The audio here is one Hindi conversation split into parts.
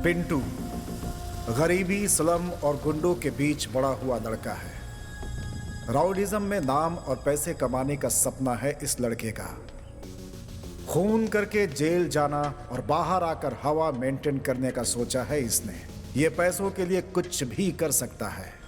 पिंटू गरीबी, स्लम और गुंडों के बीच बड़ा हुआ लड़का है। राउडिज्म में नाम और पैसे कमाने का सपना है इस लड़के का। खून करके जेल जाना और बाहर आकर हवा मेंटेन करने का सोचा है इसने। ये पैसों के लिए कुछ भी कर सकता है।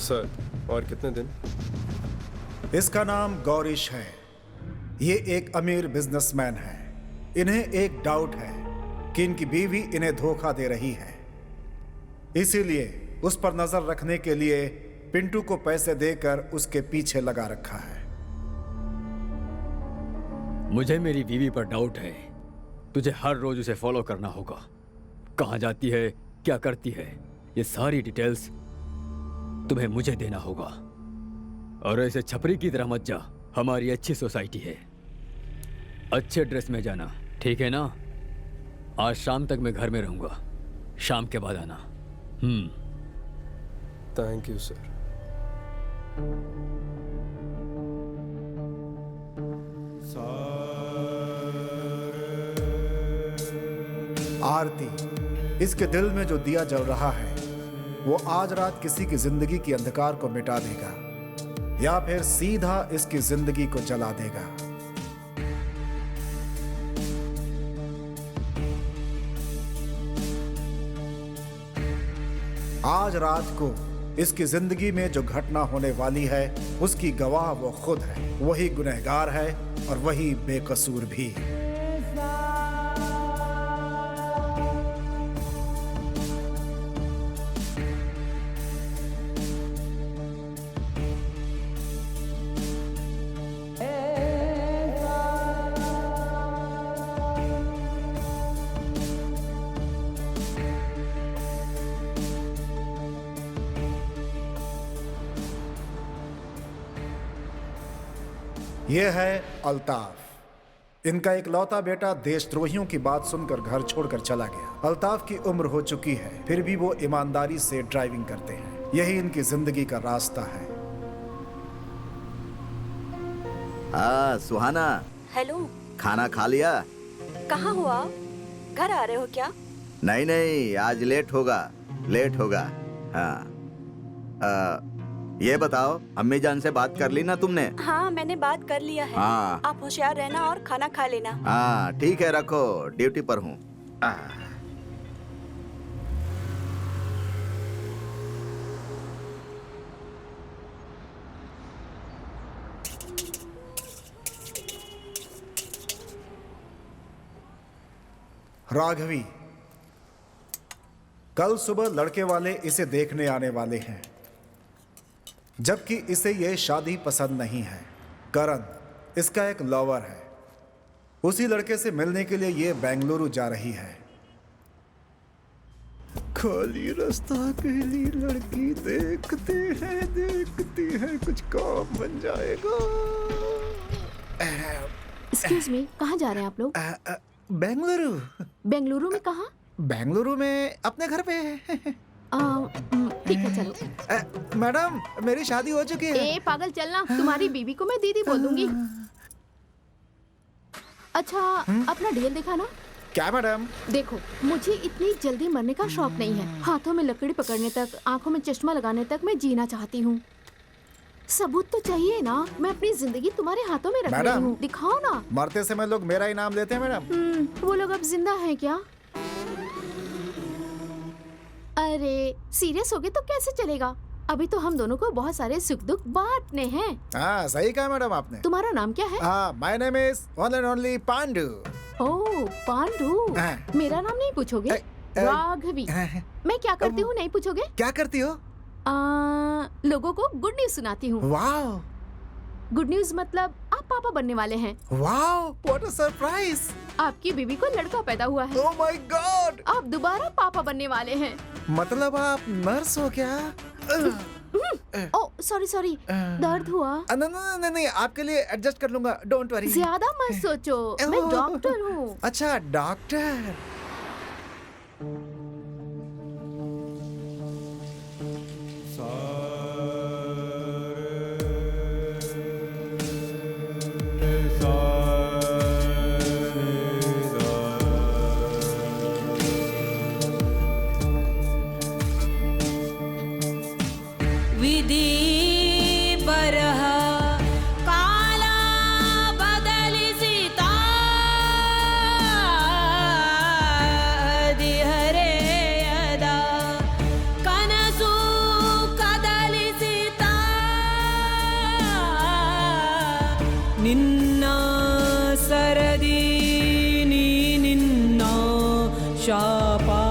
सर, और कितने दिन? इसका नाम गौरीश है। ये एक अमीर बिजनेसमैन है। इन्हें एक डाउट है कि इनकी बीवी इन्हें धोखा दे रही है, इसीलिए उस पर नजर रखने के लिए पिंटू को पैसे देकर उसके पीछे लगा रखा है। मुझे मेरी बीवी पर डाउट है। तुझे हर रोज उसे फॉलो करना होगा। कहाँ जाती है, क्या करती है, ये सारी डिटेल्स तुम्हें मुझे देना होगा। और ऐसे छपरी की तरह मत जा। हमारी अच्छी सोसाइटी है। अच्छे ड्रेस में जाना, ठीक है ना? आज शाम तक मैं घर में रहूंगा। शाम के बाद आना। Thank you sir. आरती, इसके दिल में जो दिया जल रहा है वो आज रात किसी की जिंदगी की अंधकार को मिटा देगा या फिर सीधा इसकी जिंदगी को जला देगा। आज रात को इसकी जिंदगी में जो घटना होने वाली है उसकी गवाह वो खुद है। वही गुनहगार है और वही बेकसूर भी। यह है अल्ताफ। इनका एक लौता बेटा देशद्रोहियों की बात सुनकर घर छोड़कर चला गया। अल्ताफ की उम्र हो चुकी है, फिर भी वो ईमानदारी से ड्राइविंग करते हैं। यही इनकी जिंदगी का रास्ता है। हाँ सुहाना। हेलो। खाना खा लिया? कहाँ हो आप? घर आ रहे हो क्या? नहीं नहीं, आज लेट होगा। हाँ ये बताओ, अम्मी जान से बात कर ली ना तुमने? हाँ मैंने बात कर लिया है। हाँ। आप होशियार रहना और खाना खा लेना। हाँ ठीक है, रखो, ड्यूटी पर हूँ। राघवी, कल सुबह लड़के वाले इसे देखने आने वाले हैं, जबकि इसे यह शादी पसंद नहीं है। करण इसका एक लवर है। उसी लड़के से मिलने के लिए यह बेंगलुरु जा रही है। खाली रास्ता अकेली लड़की देखते हैं कुछ काम बन जाएगा। एक्सक्यूज मी, कहाँ जा रहे हैं आप लोग? बेंगलुरु। बेंगलुरु में कहाँ? बेंगलुरु में अपने घर पे। ठीक है चलो। मैडम मेरी शादी हो चुकी है। ए पागल, चलना। तुम्हारी बीवी को मैं दीदी बोल दूंगी। अच्छा अपना ढेल देखा ना? क्या मैडम? देखो, मुझे इतनी जल्दी मरने का शौक नहीं है। हाथों में लकड़ी पकड़ने तक, आंखों में चश्मा लगाने तक मैं जीना चाहती हूँ। सबूत तो चाहिए ना। मैं अपनी जिंदगी तुम्हारे हाथों में रख रही हूँ, दिखाओ ना। मरते समय लोग मेरा ही नाम लेते हैं मैडम। वो लोग अब जिंदा हैं क्या? अरे सीरियस हो गए तो कैसे चलेगा? अभी तो हम दोनों को बहुत सारे सुख दुख बांटने हैं। हाँ सही कहा मैडम आपने। तुम्हारा नाम क्या है? My name is one and only Pandu. Oh Pandu. मेरा नाम नहीं पूछोगे? राघवी। मैं क्या करती हूँ नहीं पूछोगे? क्या करती हो? लोगों को गुड न्यूज सुनाती हूँ। वाओ। गुड न्यूज मतलब आप पापा बनने वाले हैं। Wow, what a surprise. आपकी बीवी को लड़का पैदा हुआ है। Oh my God. आप दोबारा पापा बनने वाले हैं। मतलब आप नर्स हो क्या? ओ सॉरी सॉरी, दर्द हुआ? नहीं नहीं, आपके लिए एडजस्ट कर लूंगा, डोंट वरी। ज्यादा मत सोचो, मैं डॉक्टर हूँ। अच्छा डॉक्टर। विधि बरह काला बदलिसिता दिहरे यदा कनसु कदलिसिता निन्ना सरदी नी निन्ना शापा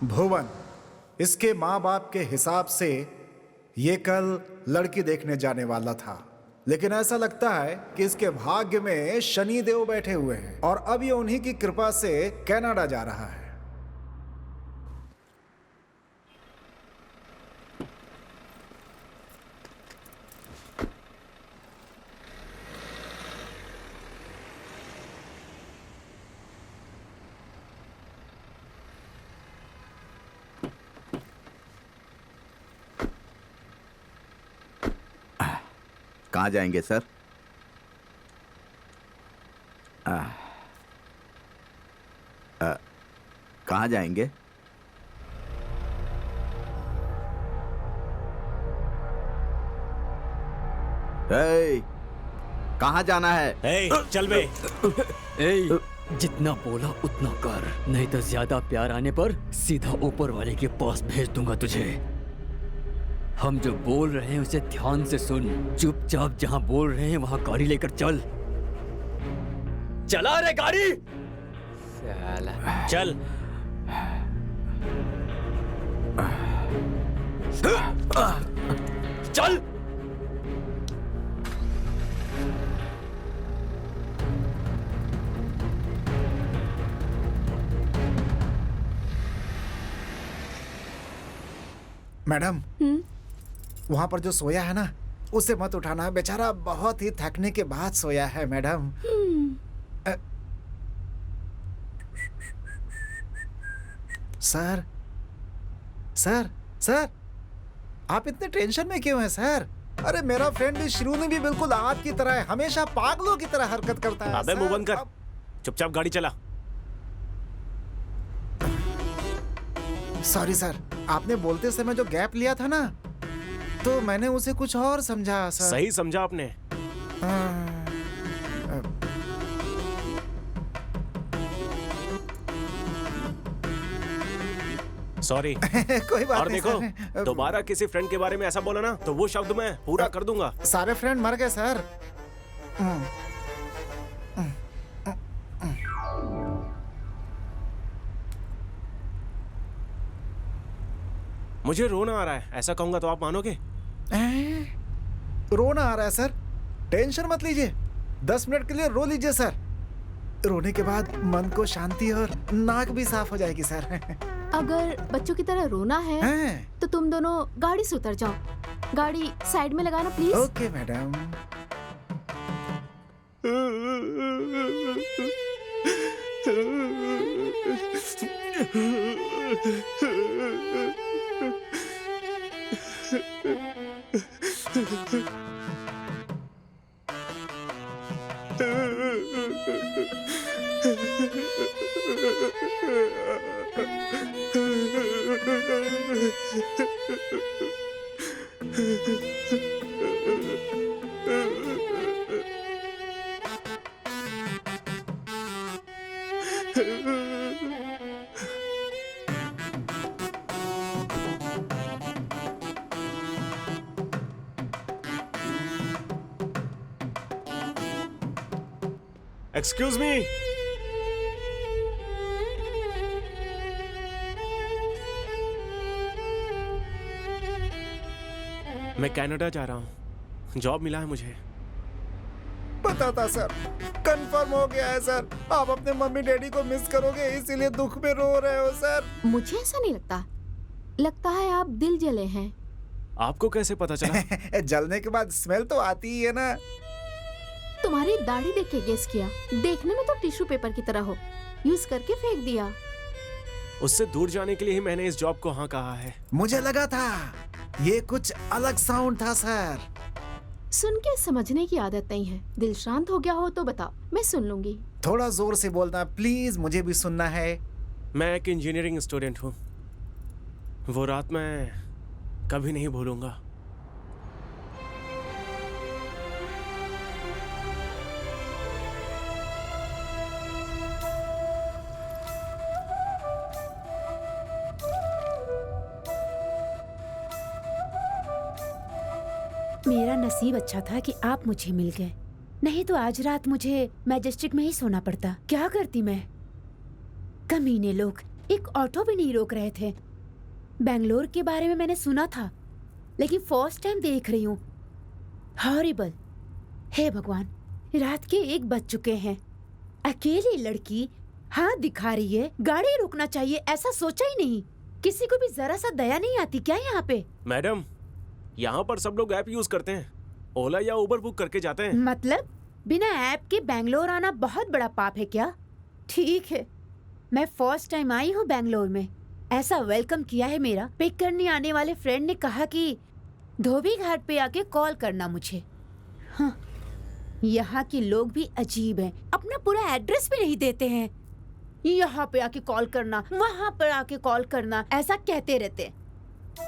भुवन, इसके माँ बाप के हिसाब से ये कल लड़की देखने जाने वाला था, लेकिन ऐसा लगता है कि इसके भाग्य में शनि देव बैठे हुए हैं और अब ये उन्हीं की कृपा से कनाडा जा रहा है। कहाँ जाएंगे सर? कहाँ जाएंगे? कहाँ जाना है? चल बे। ए, जितना बोला उतना कर, नहीं तो ज्यादा प्यार आने पर सीधा ऊपर वाले के पास भेज दूंगा तुझे। हम जो बोल रहे हैं उसे ध्यान से सुन, चुपचाप जहां बोल रहे हैं वहां गाड़ी लेकर चल। चला रे गाड़ी। चल। चल। मैडम, वहां पर जो सोया है ना, उसे मत उठाना, बेचारा बहुत ही थकने के बाद सोया है मैडम। सर सर सर, आप इतने टेंशन में क्यों हैं सर? अरे मेरा फ्रेंड भी शिरोनी भी बिल्कुल आपकी तरह है, हमेशा पागलों की तरह हरकत करता है। अबे मुंह बंद कर, चुपचाप गाड़ी चला। सॉरी सर, आपने बोलते समय जो गैप लिया था ना, तो मैंने उसे कुछ और समझा सर। सही समझा आपने। सॉरी। कोई बात और नहीं देखो, सर। दोबारा किसी फ्रेंड के बारे में ऐसा बोला ना तो वो शब्द मैं पूरा कर दूंगा। सारे फ्रेंड मर गए सर। मुझे रोना आ रहा है, ऐसा कहूंगा तो आप मानोगे? रोना आ रहा है सर? टेंशन मत लीजिए, 10 मिनट के लिए रो लीजिए सर। रोने के बाद मन को शांति और नाक भी साफ हो जाएगी सर। अगर बच्चों की तरह रोना है तो तुम दोनों गाड़ी से उतर जाओ। गाड़ी साइड में लगाना please. Okay madam. Excuse me. मैं कनाडा जा रहा हूँ, जॉब मिला है मुझे। पता था सर, कंफर्म हो गया है सर। आप अपने मम्मी डैडी को मिस करोगे, इसीलिए दुख में रो रहे हो सर। मुझे ऐसा नहीं लगता, लगता है आप दिल जले हैं। आपको कैसे पता चला? जलने के बाद स्मेल तो आती ही है ना। तुम्हारी दाढ़ी देख के गेस किया, देखने में तो टिश्यू पेपर की तरह हो, यूज करके फेंक दिया। उससे दूर जाने के लिए ही मैंने इस जॉब को हाँ कहा है। मुझे लगा था ये कुछ अलग साउंड था सर। सुन के समझने की आदत नहीं है। दिल शांत हो गया हो तो बताओ, मैं सुन लूंगी। थोड़ा जोर से बोलना प्लीज, मुझे भी सुनना है। मैं एक इंजीनियरिंग स्टूडेंट हूँ, वो रात मैं कभी नहीं भूलूंगा। मेरा नसीब अच्छा था कि आप मुझे मिल गए, नहीं तो आज रात मुझे मैजेस्टिक में ही सोना पड़ता। क्या करती मैं? कमीने लोग एक ऑटो भी नहीं रोक रहे थे। बेंगलोर के बारे में मैंने सुना था, लेकिन फर्स्ट टाइम देख रही हूँ। हॉरिबल। हे भगवान, रात के 1 बज चुके हैं। अकेली लड़की हाथ दिखा रही है, गाड़ी रोकना चाहिए ऐसा सोचा ही नहीं। किसी को भी जरा सा दया नहीं आती क्या यहाँ पे? मैडम, यहाँ पर सब लोग ऐप यूज करते हैं, ओला या उबर बुक करके जाते हैं। मतलब बिना ऐप के बेंगलोर आना बहुत बड़ा पाप है क्या? ठीक है, मैं फर्स्ट टाइम आई हूँ बेंगलोर में। ऐसा वेलकम किया है मेरा। पिक करने आने वाले फ्रेंड ने कहा कि धोबी घाट पे आके कॉल करना मुझे। हाँ, यहाँ के लोग भी अजीब हैं, अपना पूरा एड्रेस भी नहीं देते हैं। यहाँ पे आके कॉल करना, वहाँ पर आके कॉल करना, ऐसा कहते रहते।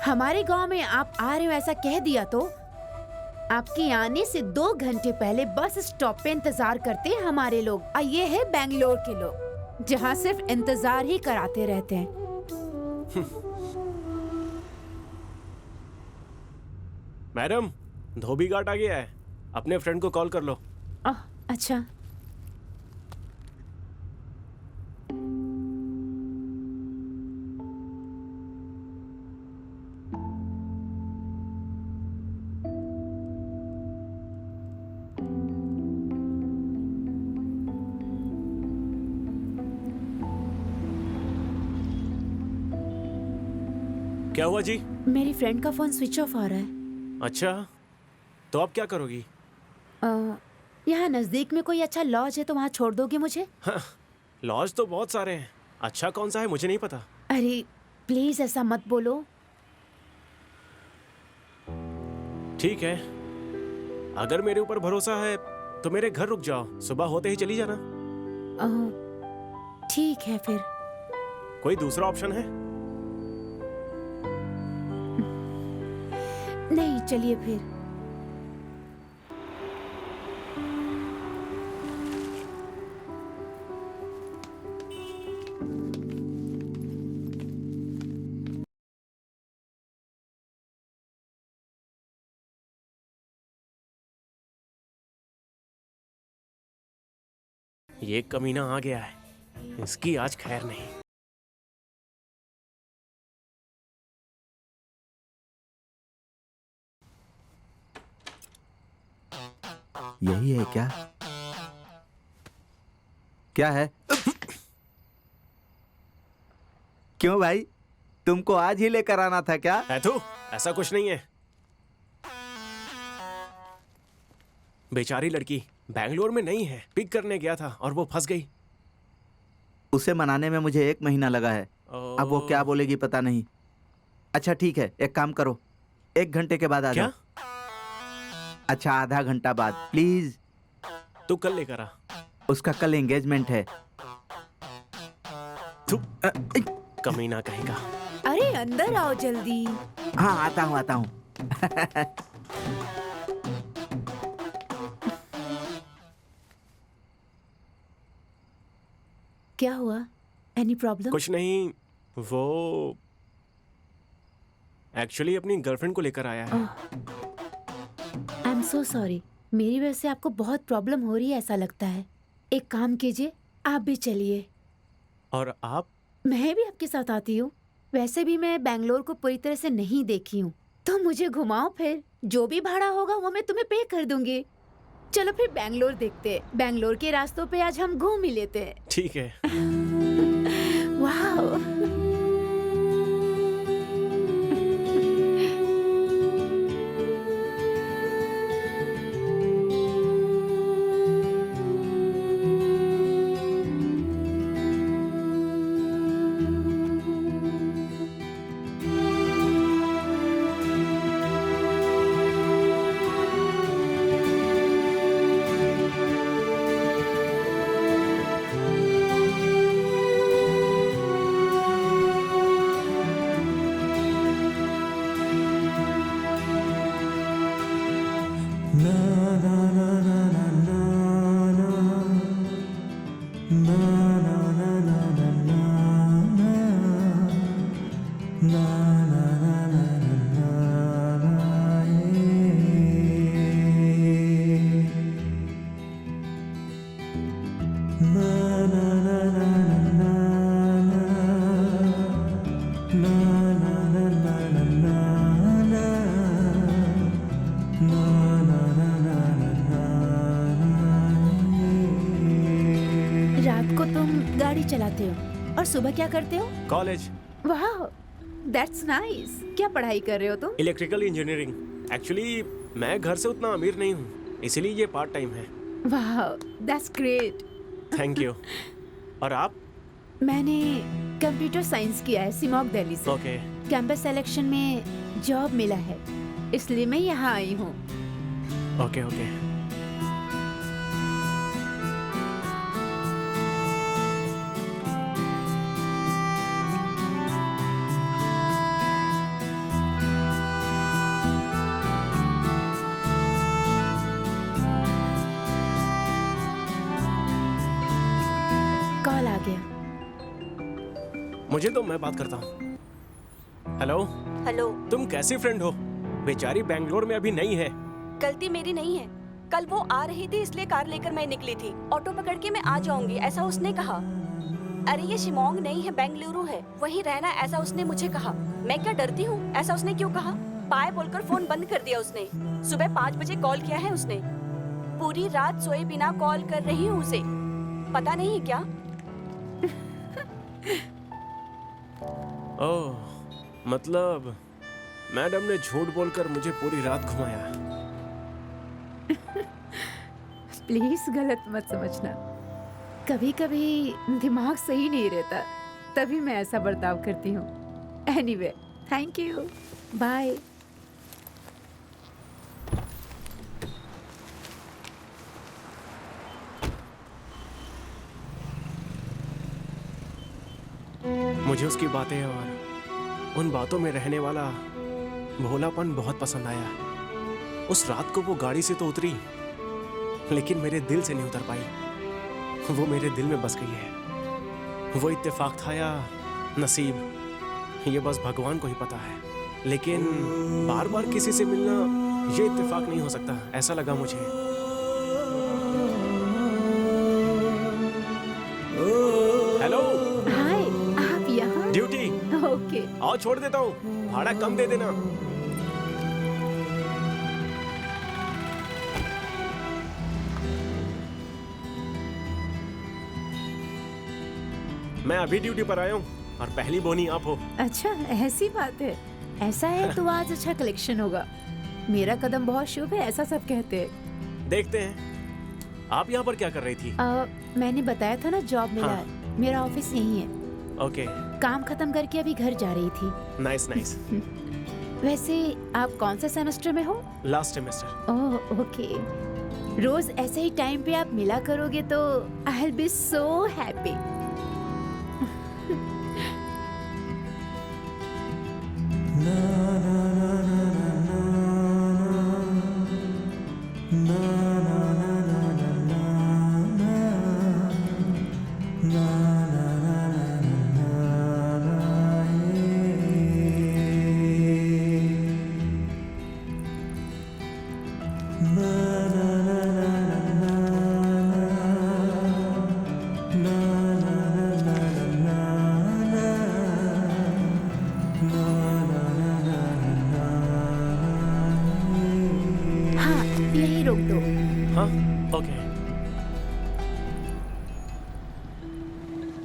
हमारे गांव में आप आ रहे हो ऐसा कह दिया तो आपके आने से 2 घंटे पहले बस स्टॉप पे इंतजार करते हैं हमारे लोग। और ये है बेंगलोर के लोग, जहाँ सिर्फ इंतजार ही कराते रहते हैं। मैडम, धोबी घाट आ गया है, अपने फ्रेंड को कॉल कर लो। अच्छा। क्या हुआ जी? मेरी फ्रेंड का फोन स्विच ऑफ आ रहा है। अच्छा, तो अब क्या करोगी? यहाँ नजदीक में कोई अच्छा लॉज है तो वहाँ छोड़ दोगे मुझे? हाँ, लॉज तो बहुत सारे हैं, अच्छा कौन सा है मुझे नहीं पता। अरे प्लीज ऐसा मत बोलो। ठीक है, अगर मेरे ऊपर भरोसा है तो मेरे घर रुक जाओ, सुबह होते ही चली जाना। ठीक है फिर। कोई दूसरा ऑप्शन है? नहीं, चलिए फिर। ये कमीना आ गया है, इसकी आज खैर नहीं। यही है क्या? क्या है? क्यों भाई, तुमको आज ही लेकर आना था क्या? ऐथू, ऐसा कुछ नहीं है। बेचारी लड़की बैंगलोर में नहीं है, पिक करने गया था और वो फंस गई। उसे मनाने में मुझे 1 महीना लगा है। अब वो क्या बोलेगी पता नहीं। अच्छा ठीक है, एक काम करो, 1 घंटे के बाद आ जाओ। अच्छा, आधा घंटा बाद प्लीज। तू कल लेकर आ। उसका कल एंगेजमेंट है। कमीना कहेगा। अरे अंदर आओ जल्दी। हाँ, आता हूँ आता हूँ। क्या हुआ? Any problem? कुछ नहीं, वो एक्चुअली अपनी गर्लफ्रेंड को लेकर आया है। आई एम सो सॉरी, मेरी वजह से आपको बहुत प्रॉब्लम हो रही है ऐसा लगता है। एक काम कीजिए, आप भी चलिए। और आप? मैं भी आपके साथ आती हूँ। वैसे भी मैं बैंगलोर को पूरी तरह से नहीं देखी हूँ, तो मुझे घुमाओ फिर। जो भी भाड़ा होगा वो मैं तुम्हें पे कर दूंगी। चलो फिर बैंगलोर देखते हैं। बैंगलोर के रास्तों पे आज हम घूम ही लेते हैं। ठीक है। वाह, रात को तुम गाड़ी चलाते हो और सुबह क्या करते हो? कॉलेज। वाह, दैट्स नाइस। क्या पढ़ाई कर रहे हो तुम? Electrical engineering. एक्चुअली मैं घर से उतना अमीर नहीं हूँ, इसीलिए ये पार्ट टाइम है। वाह, दैट्स ग्रेट। Thank you. और आप? मैंने कंप्यूटर साइंस किया है सिमोग दिल्ली से। ओके। कैंपस सिलेक्शन में जॉब मिला है, इसलिए मैं यहाँ आई हूँ। Okay okay. कॉल आ गया। मुझे तो मैं बात करता हूँ। हेलो। हेलो। तुम कैसी फ्रेंड हो? बेचारी बैंगलोर में अभी नहीं है। गलती मेरी नहीं है। कल वो आ रही थी इसलिए कार लेकर मैं निकली थी। ऑटो पकड़ के मैं आ जाऊंगी ऐसा उसने कहा। अरे ये शिमोंग नहीं है, बेंगलुरु है, वहीं रहना ऐसा उसने मुझे कहा। मैं क्या डरती हूँ? ऐसा उसने क्यों कहा? बाय बोलकर फोन बंद कर दिया उसने। सुबह 5 बजे कॉल किया है उसने। पूरी रात सोए बिना कॉल कर रही हूँ उसे। पता नहीं क्या। ओह, मतलब मैडम ने झूठ बोलकर मुझे पूरी रात घुमाया। प्लीज गलत मत समझना। कभी कभी दिमाग सही नहीं रहता, तभी मैं ऐसा बर्ताव करती हूँ। Anyway, thank you, bye. मुझे उसकी बातें और उन बातों में रहने वाला भोलापन बहुत पसंद आया। उस रात को वो गाड़ी से तो उतरी, लेकिन मेरे दिल से नहीं उतर पाई। वो मेरे दिल में बस गई है। वो इत्तेफाक था या नसीब, ये बस भगवान को ही पता है। लेकिन बार बार किसी से मिलना ये इत्तेफाक नहीं हो सकता, ऐसा लगा मुझे। हेलो। हाय, आप यहाँ? ड्यूटी। ओके। आओ छोड़ देता हूँ, भाड़ा कम दे देना। मैं अभी ड्यूटी पर आया हूँ और पहली बोनी आप हो। अच्छा, ऐसी बात है। ऐसा है तो आज अच्छा कलेक्शन होगा। मेरा कदम बहुत शुभ है, ऐसा सब कहते हैं। देखते हैं। आप यहाँ पर क्या कर रही थी? मैंने बताया था ना, जॉब मिला हाँ। है। मेरा ऑफिस यही है। ओके। काम खत्म करके अभी घर जा रही थी। Nice nice. वैसे आप कौन से सेमेस्टर में हो? Last semester. Oh okay. रोज ऐसे ही टाइम पे आप मिला करोगे तो I will be so happy. हाँ, यही रोक दो। हाँ ओके।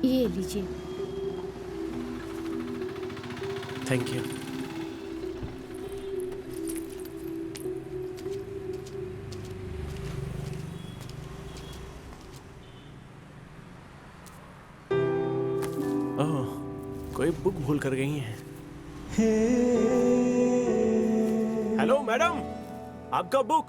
ये लीजिए। Thank you. ओह, कोई बुक भूल कर गई हैं। हेलो मैडम, आपका बुक।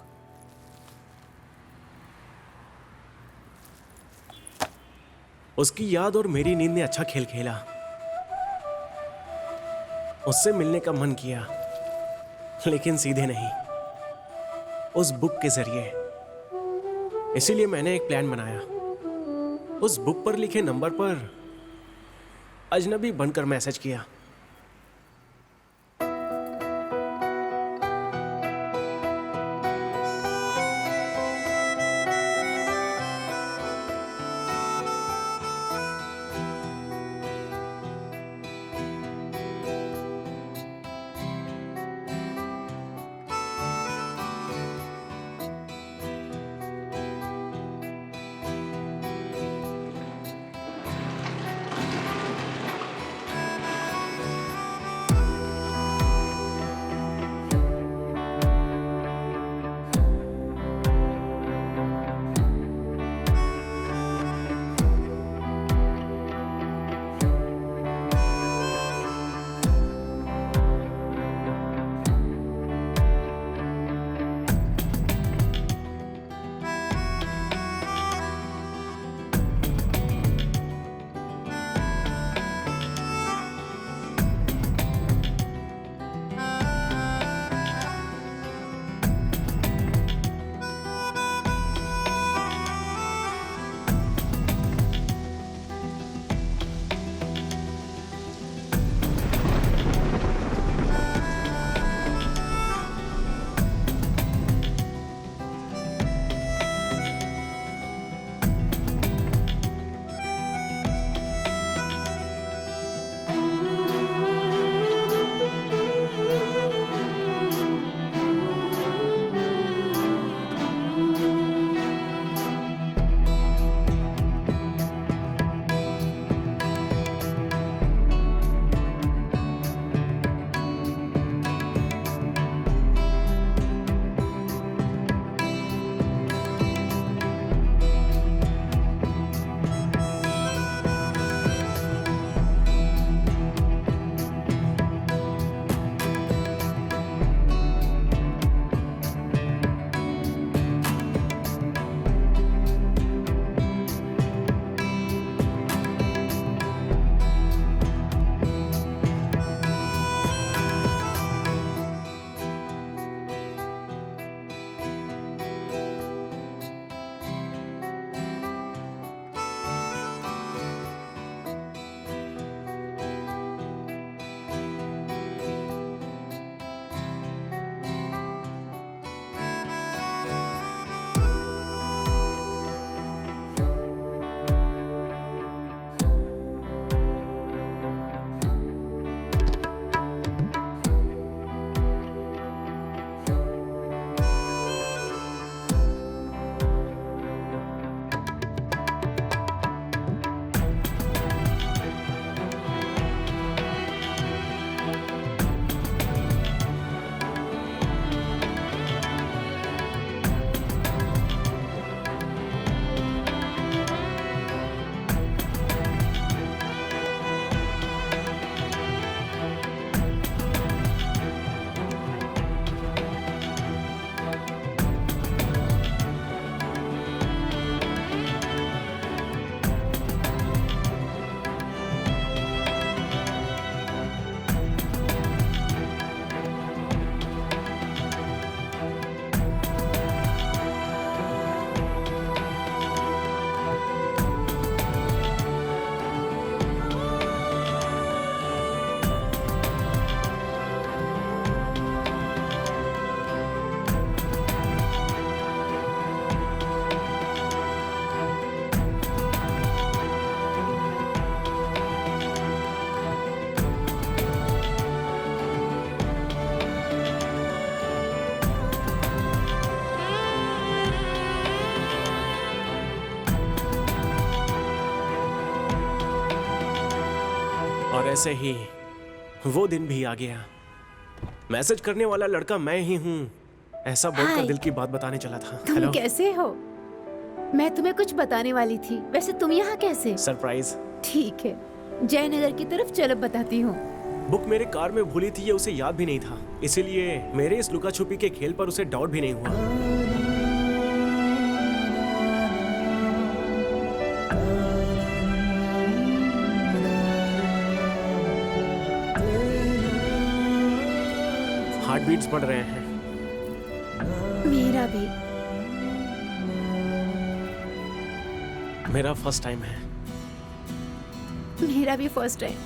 उसकी याद और मेरी नींद ने अच्छा खेल खेला। उससे मिलने का मन किया, लेकिन सीधे नहीं, उस बुक के जरिए। इसीलिए मैंने एक प्लान बनाया। उस बुक पर लिखे नंबर पर अजनबी बनकर मैसेज किया। और ऐसे ही वो दिन भी आ गया। मैसेज करने वाला लड़का मैं ही हूँ, ऐसा बोलकर हाय। दिल की बात बताने चला था। तुम हेलो, कैसे हो? मैं तुम्हें कुछ बताने वाली थी। वैसे तुम यहाँ कैसे? सरप्राइज। ठीक है, जयनगर की तरफ चलो, बताती हूँ। बुक मेरे कार में भूली थी, ये उसे याद भी नहीं था, इसीलिए मेरे इस लुका छुपी के खेल पर उसे डाउट भी नहीं हुआ। हार्ट बीट्स बढ़ रहे हैं। मेरा भी। मेरा फर्स्ट टाइम है। मेरा भी फर्स्ट टाइम।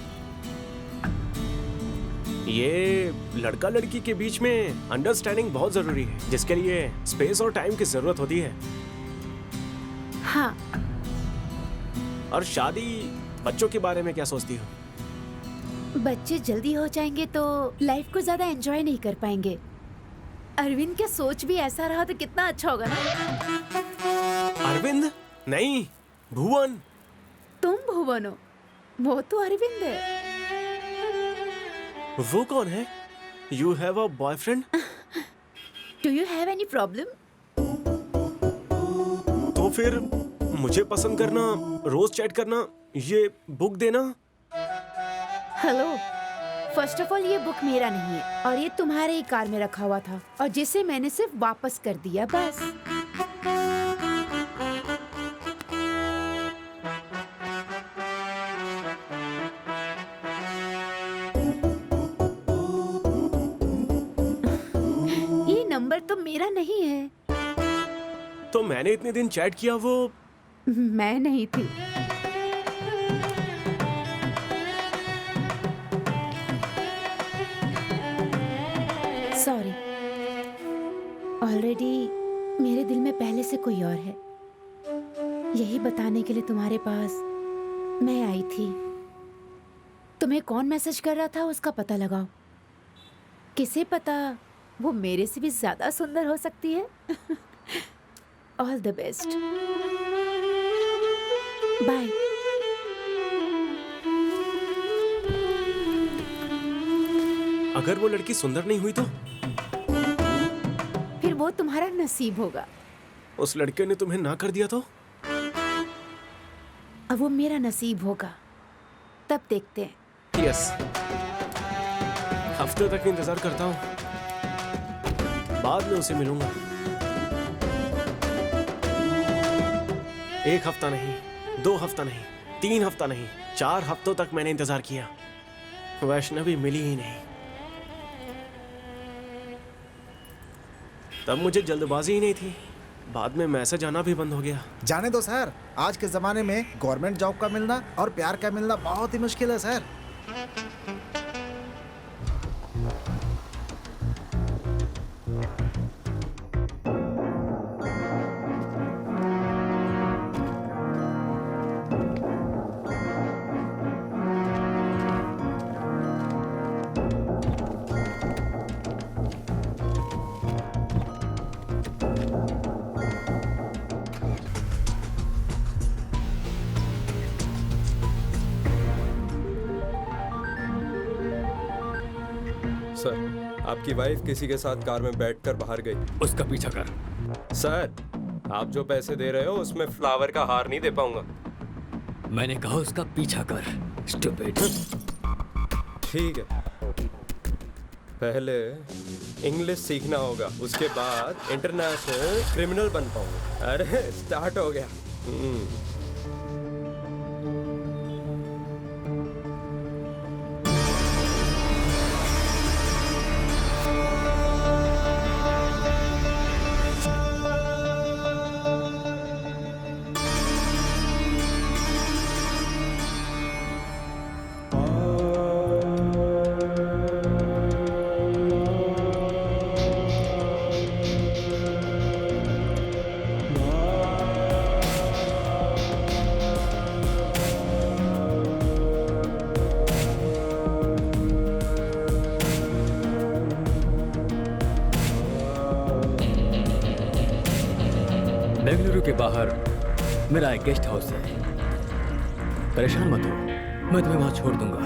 ये लड़का लड़की के बीच में अंडरस्टैंडिंग बहुत जरूरी है, जिसके लिए स्पेस और टाइम की जरूरत होती है। हाँ, और शादी, बच्चों के बारे में क्या सोचती हो? बच्चे जल्दी हो जाएंगे तो लाइफ को ज्यादा एंजॉय नहीं कर पाएंगे। अरविंद का सोच भी ऐसा रहा तो कितना अच्छा होगा ना। अरविंद नहीं, भुवन। तुम भुवन हो, वो तो अरविंद है। वो कौन है? You have a boyfriend? Do you have any problem? तो फिर मुझे पसंद करना, रोज चैट करना, ये बुक देना। हेलो, फर्स्ट ऑफ ऑल ये बुक मेरा नहीं है और ये तुम्हारे ही कार में रखा हुआ था और जिसे मैंने सिर्फ वापस कर दिया, बस। ये नंबर तो मेरा नहीं है। तो मैंने इतने दिन चैट किया, वो मैं नहीं थी। सॉरी, ऑलरेडी मेरे दिल में पहले से कोई और है। यही बताने के लिए तुम्हारे पास मैं आई थी। तुम्हें कौन मैसेज कर रहा था उसका पता लगाओ। किसे पता, वो मेरे से भी ज्यादा सुंदर हो सकती है। All the best, bye. अगर वो लड़की सुंदर नहीं हुई तो? फिर वो तुम्हारा नसीब होगा। उस लड़के ने तुम्हें ना कर दिया तो? अब वो मेरा नसीब होगा, तब देखते हैं। यस, हफ्ते तक इंतजार करता हूँ, बाद में उसे मिलूंगा। 1 हफ्ता नहीं, 2 हफ्ता नहीं, 3 हफ्ता नहीं, 4 हफ्तों तक मैंने इंतजार किया, वैष्णवी मिली ही नहीं। तब मुझे जल्दबाजी ही नहीं थी, बाद में मैसेज आना भी बंद हो गया। जाने दो सर, आज के जमाने में गवर्नमेंट जॉब का मिलना और प्यार का मिलना बहुत ही मुश्किल है सर। सर, आपकी वाइफ किसी के साथ कार में बैठकर बाहर गई। उसका पीछा कर। सर, आप जो पैसे दे रहे हो उसमें फ्लावर का हार नहीं दे पाऊंगा। मैंने कहा उसका पीछा कर, स्टूपिड। ठीक है, पहले इंग्लिश सीखना होगा, उसके बाद इंटरनेशनल क्रिमिनल बन पाऊंगा। अरे स्टार्ट हो गया। बेंगलुरु के बाहर मेरा एक गेस्ट हाउस है, परेशान मत हो, मैं तुम्हें वहां छोड़ दूंगा।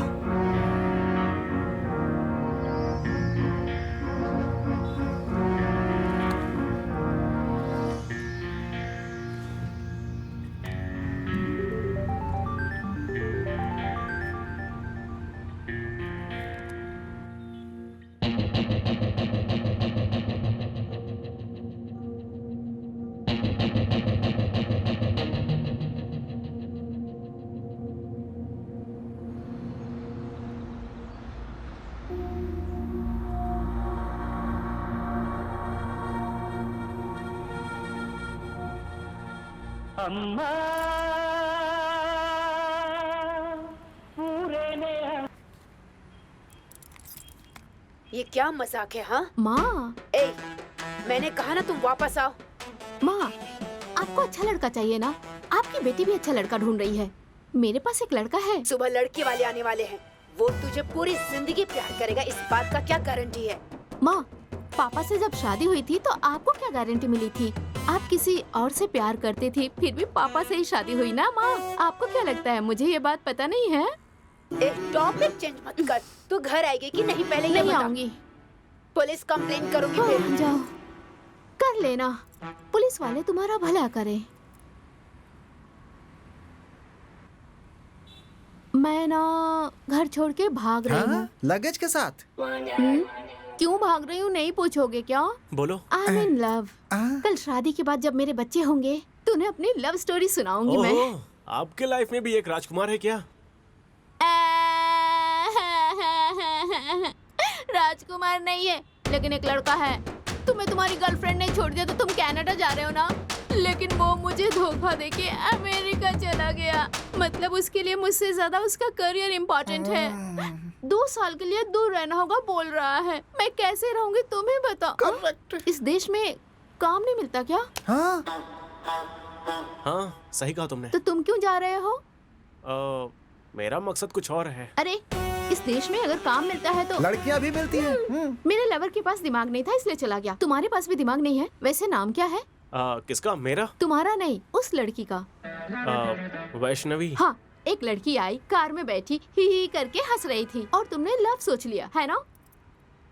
ये क्या मजाक है? हाँ माँ, ए, मैंने कहा ना तुम वापस आओ। माँ, आपको अच्छा लड़का चाहिए ना? आपकी बेटी भी अच्छा लड़का ढूंढ रही है। मेरे पास एक लड़का है। सुबह लड़के वाले आने वाले हैं। वो तुझे पूरी जिंदगी प्यार करेगा, इस बात का क्या गारंटी है? माँ, पापा से जब शादी हुई थी तो आपको क्या गारंटी मिली थी? आप किसी और से प्यार करती थी, फिर भी पापा से ही शादी हुई ना माँ। आपको क्या लगता है मुझे ये बात पता नहीं है? टॉपिक चेंज मत कर। तू घर आएगी कि नहीं पहले ये नहीं बता। आऊंगी। पुलिस कंप्लेन करूंगी फिर। जाओ, कर लेना। पुलिस वाले तुम्हारा भला करें। मैं ना घर छोड़ के भाग रही हूँ। लगेज के साथ? क्यों भाग रही हूँ नहीं पूछोगे क्या? बोलो। I am in love. कल शादी के बाद जब मेरे बच्चे होंगे तो उन्हें अपनी लव स्टोरी सुनाऊंगी मैं। ओह, आपके लाइफ में भी एक राजकुमार है क्या? राजकुमार नहीं है, लेकिन एक लड़का है। तुम्हें तुम्हारी गर्लफ्रेंड ने छोड़ दिया तो तुम कनाडा जा रहे हो ना, लेकिन वो मुझे धोखा देके अमेरिका चला गया। मतलब उसके लिए मुझसे ज्यादा उसका करियर इम्पोर्टेंट है। 2 साल के लिए दूर रहना होगा बोल रहा है। मैं कैसे रहूंगी तुम्हें बताओ। करेक्ट। इस देश में काम नहीं मिलता क्या? हाँ, सही कहा तुमने। तो तुम क्यों जा रहे हो? मेरा मकसद कुछ और है। अरे, इस देश में अगर काम मिलता है तो लड़कियां भी मिलती हैं। मेरे लवर के पास दिमाग नहीं था इसलिए चला गया। तुम्हारे पास भी दिमाग नहीं है। वैसे नाम क्या है? किसका? मेरा? तुम्हारा नहीं, उस लड़की का। वैष्णवी। हाँ, एक लड़की आई, कार में बैठी ही करके हंस रही थी और तुमने लव सोच लिया है ना?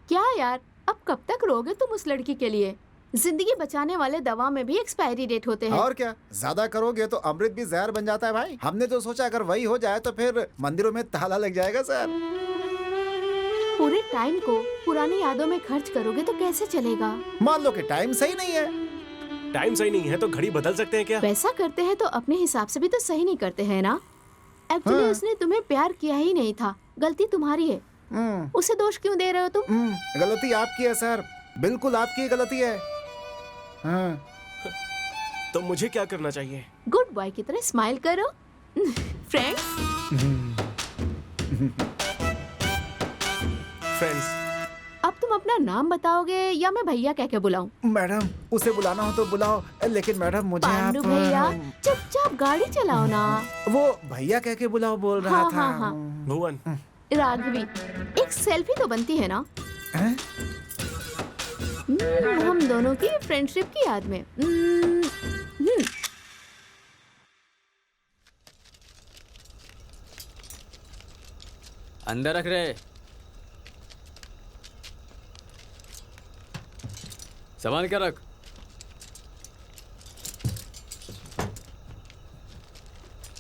क्या यार, अब कब तक रोगे तुम उस लड़की के लिए? जिंदगी बचाने वाले दवा में भी एक्सपायरी डेट होते हैं। और क्या, ज्यादा करोगे तो अमृत भी जहर बन जाता है भाई। हमने तो सोचा अगर वही हो जाए तो फिर मंदिरों में ताला लग जाएगा सर। पूरे टाइम को पुरानी यादों में खर्च करोगे तो कैसे चलेगा? मान लो कि टाइम सही नहीं है। टाइम सही नहीं है तो घड़ी बदल सकते हैं क्या? वैसा करते हैं तो अपने हिसाब से भी तो सही नहीं करते हैं ना? एक्चुअली उसने तुम्हें प्यार किया ही नहीं था, गलती तुम्हारी है। उसे दोष क्यों दे रहे हो तुम? गलती आपकी है सर, बिल्कुल आपकी गलती है। तो मुझे क्या करना चाहिए? गुड बॉय की तरह स्माइल करो। फ्रेंड्स। फ्रेंड्स। अब तुम अपना नाम बताओगे या मैं भैया कह के बुलाऊं? मैडम, उसे बुलाना हो तो बुलाओ, लेकिन मैडम मुझे पांडु भैया, चुपचाप गाड़ी चलाओ ना। वो भैया कह के बुलाओ बोल रहा था। हाँ। भुवन। राघवी, एक सेल्फी तो बनती है ना? हम दोनों की फ्रेंडशिप की याद में। अंदर रख रहे। संभाल के रख।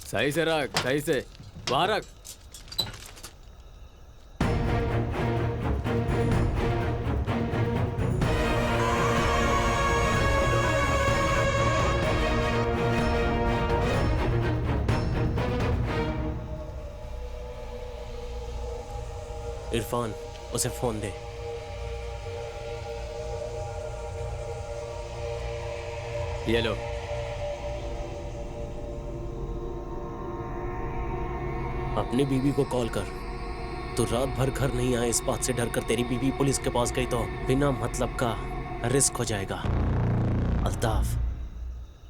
सही से रख, सही से। वहां रख। इरफान, उसे फोन दे। ये लो। अपनी बीवी को कॉल कर। तू रात भर घर नहीं आए इस बात से डर कर तेरी बीवी पुलिस के पास गई तो बिना मतलब का रिस्क हो जाएगा। अल्ताफ,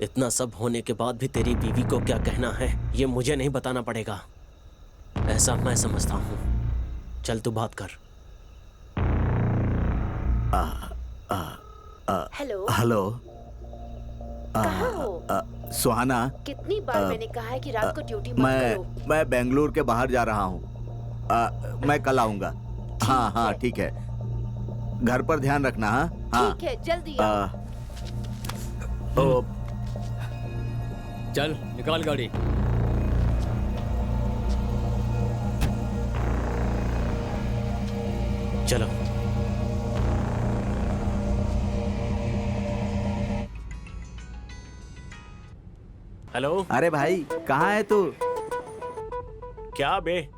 इतना सब होने के बाद भी तेरी बीवी को क्या कहना है ये मुझे नहीं बताना पड़ेगा, ऐसा मैं समझता हूँ। चल तू बात कर। हेलो। हेलो। कहाँ हो? सुहाना, कितनी बार मैंने कहा है कि रात को ड्यूटी मत करो। मैं बेंगलुरु के बाहर जा रहा हूँ। मैं कल आऊंगा। हाँ, ठीक है। घर पर ध्यान रखना। हाँ, ठीक है, जल्दी आओ। चल निकाल गाड़ी। चलो। हेलो। अरे भाई, कहाँ है तू? क्या बे,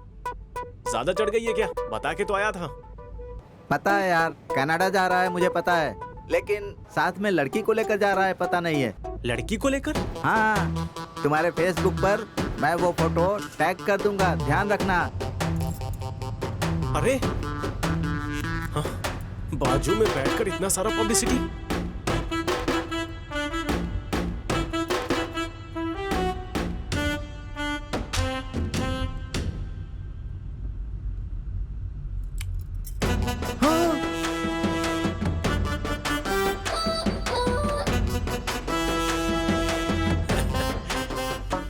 ज्यादा चढ़ गई है क्या? बता के तो आया था। पता है यार, कनाडा जा रहा है मुझे पता है, लेकिन साथ में लड़की को लेकर जा रहा है पता नहीं है। लड़की को लेकर? हाँ, तुम्हारे फेसबुक पर मैं वो फोटो टैग कर दूंगा, ध्यान रखना। अरे हाँ, बाजू में बैठकर इतना सारा पब्लिसिटी।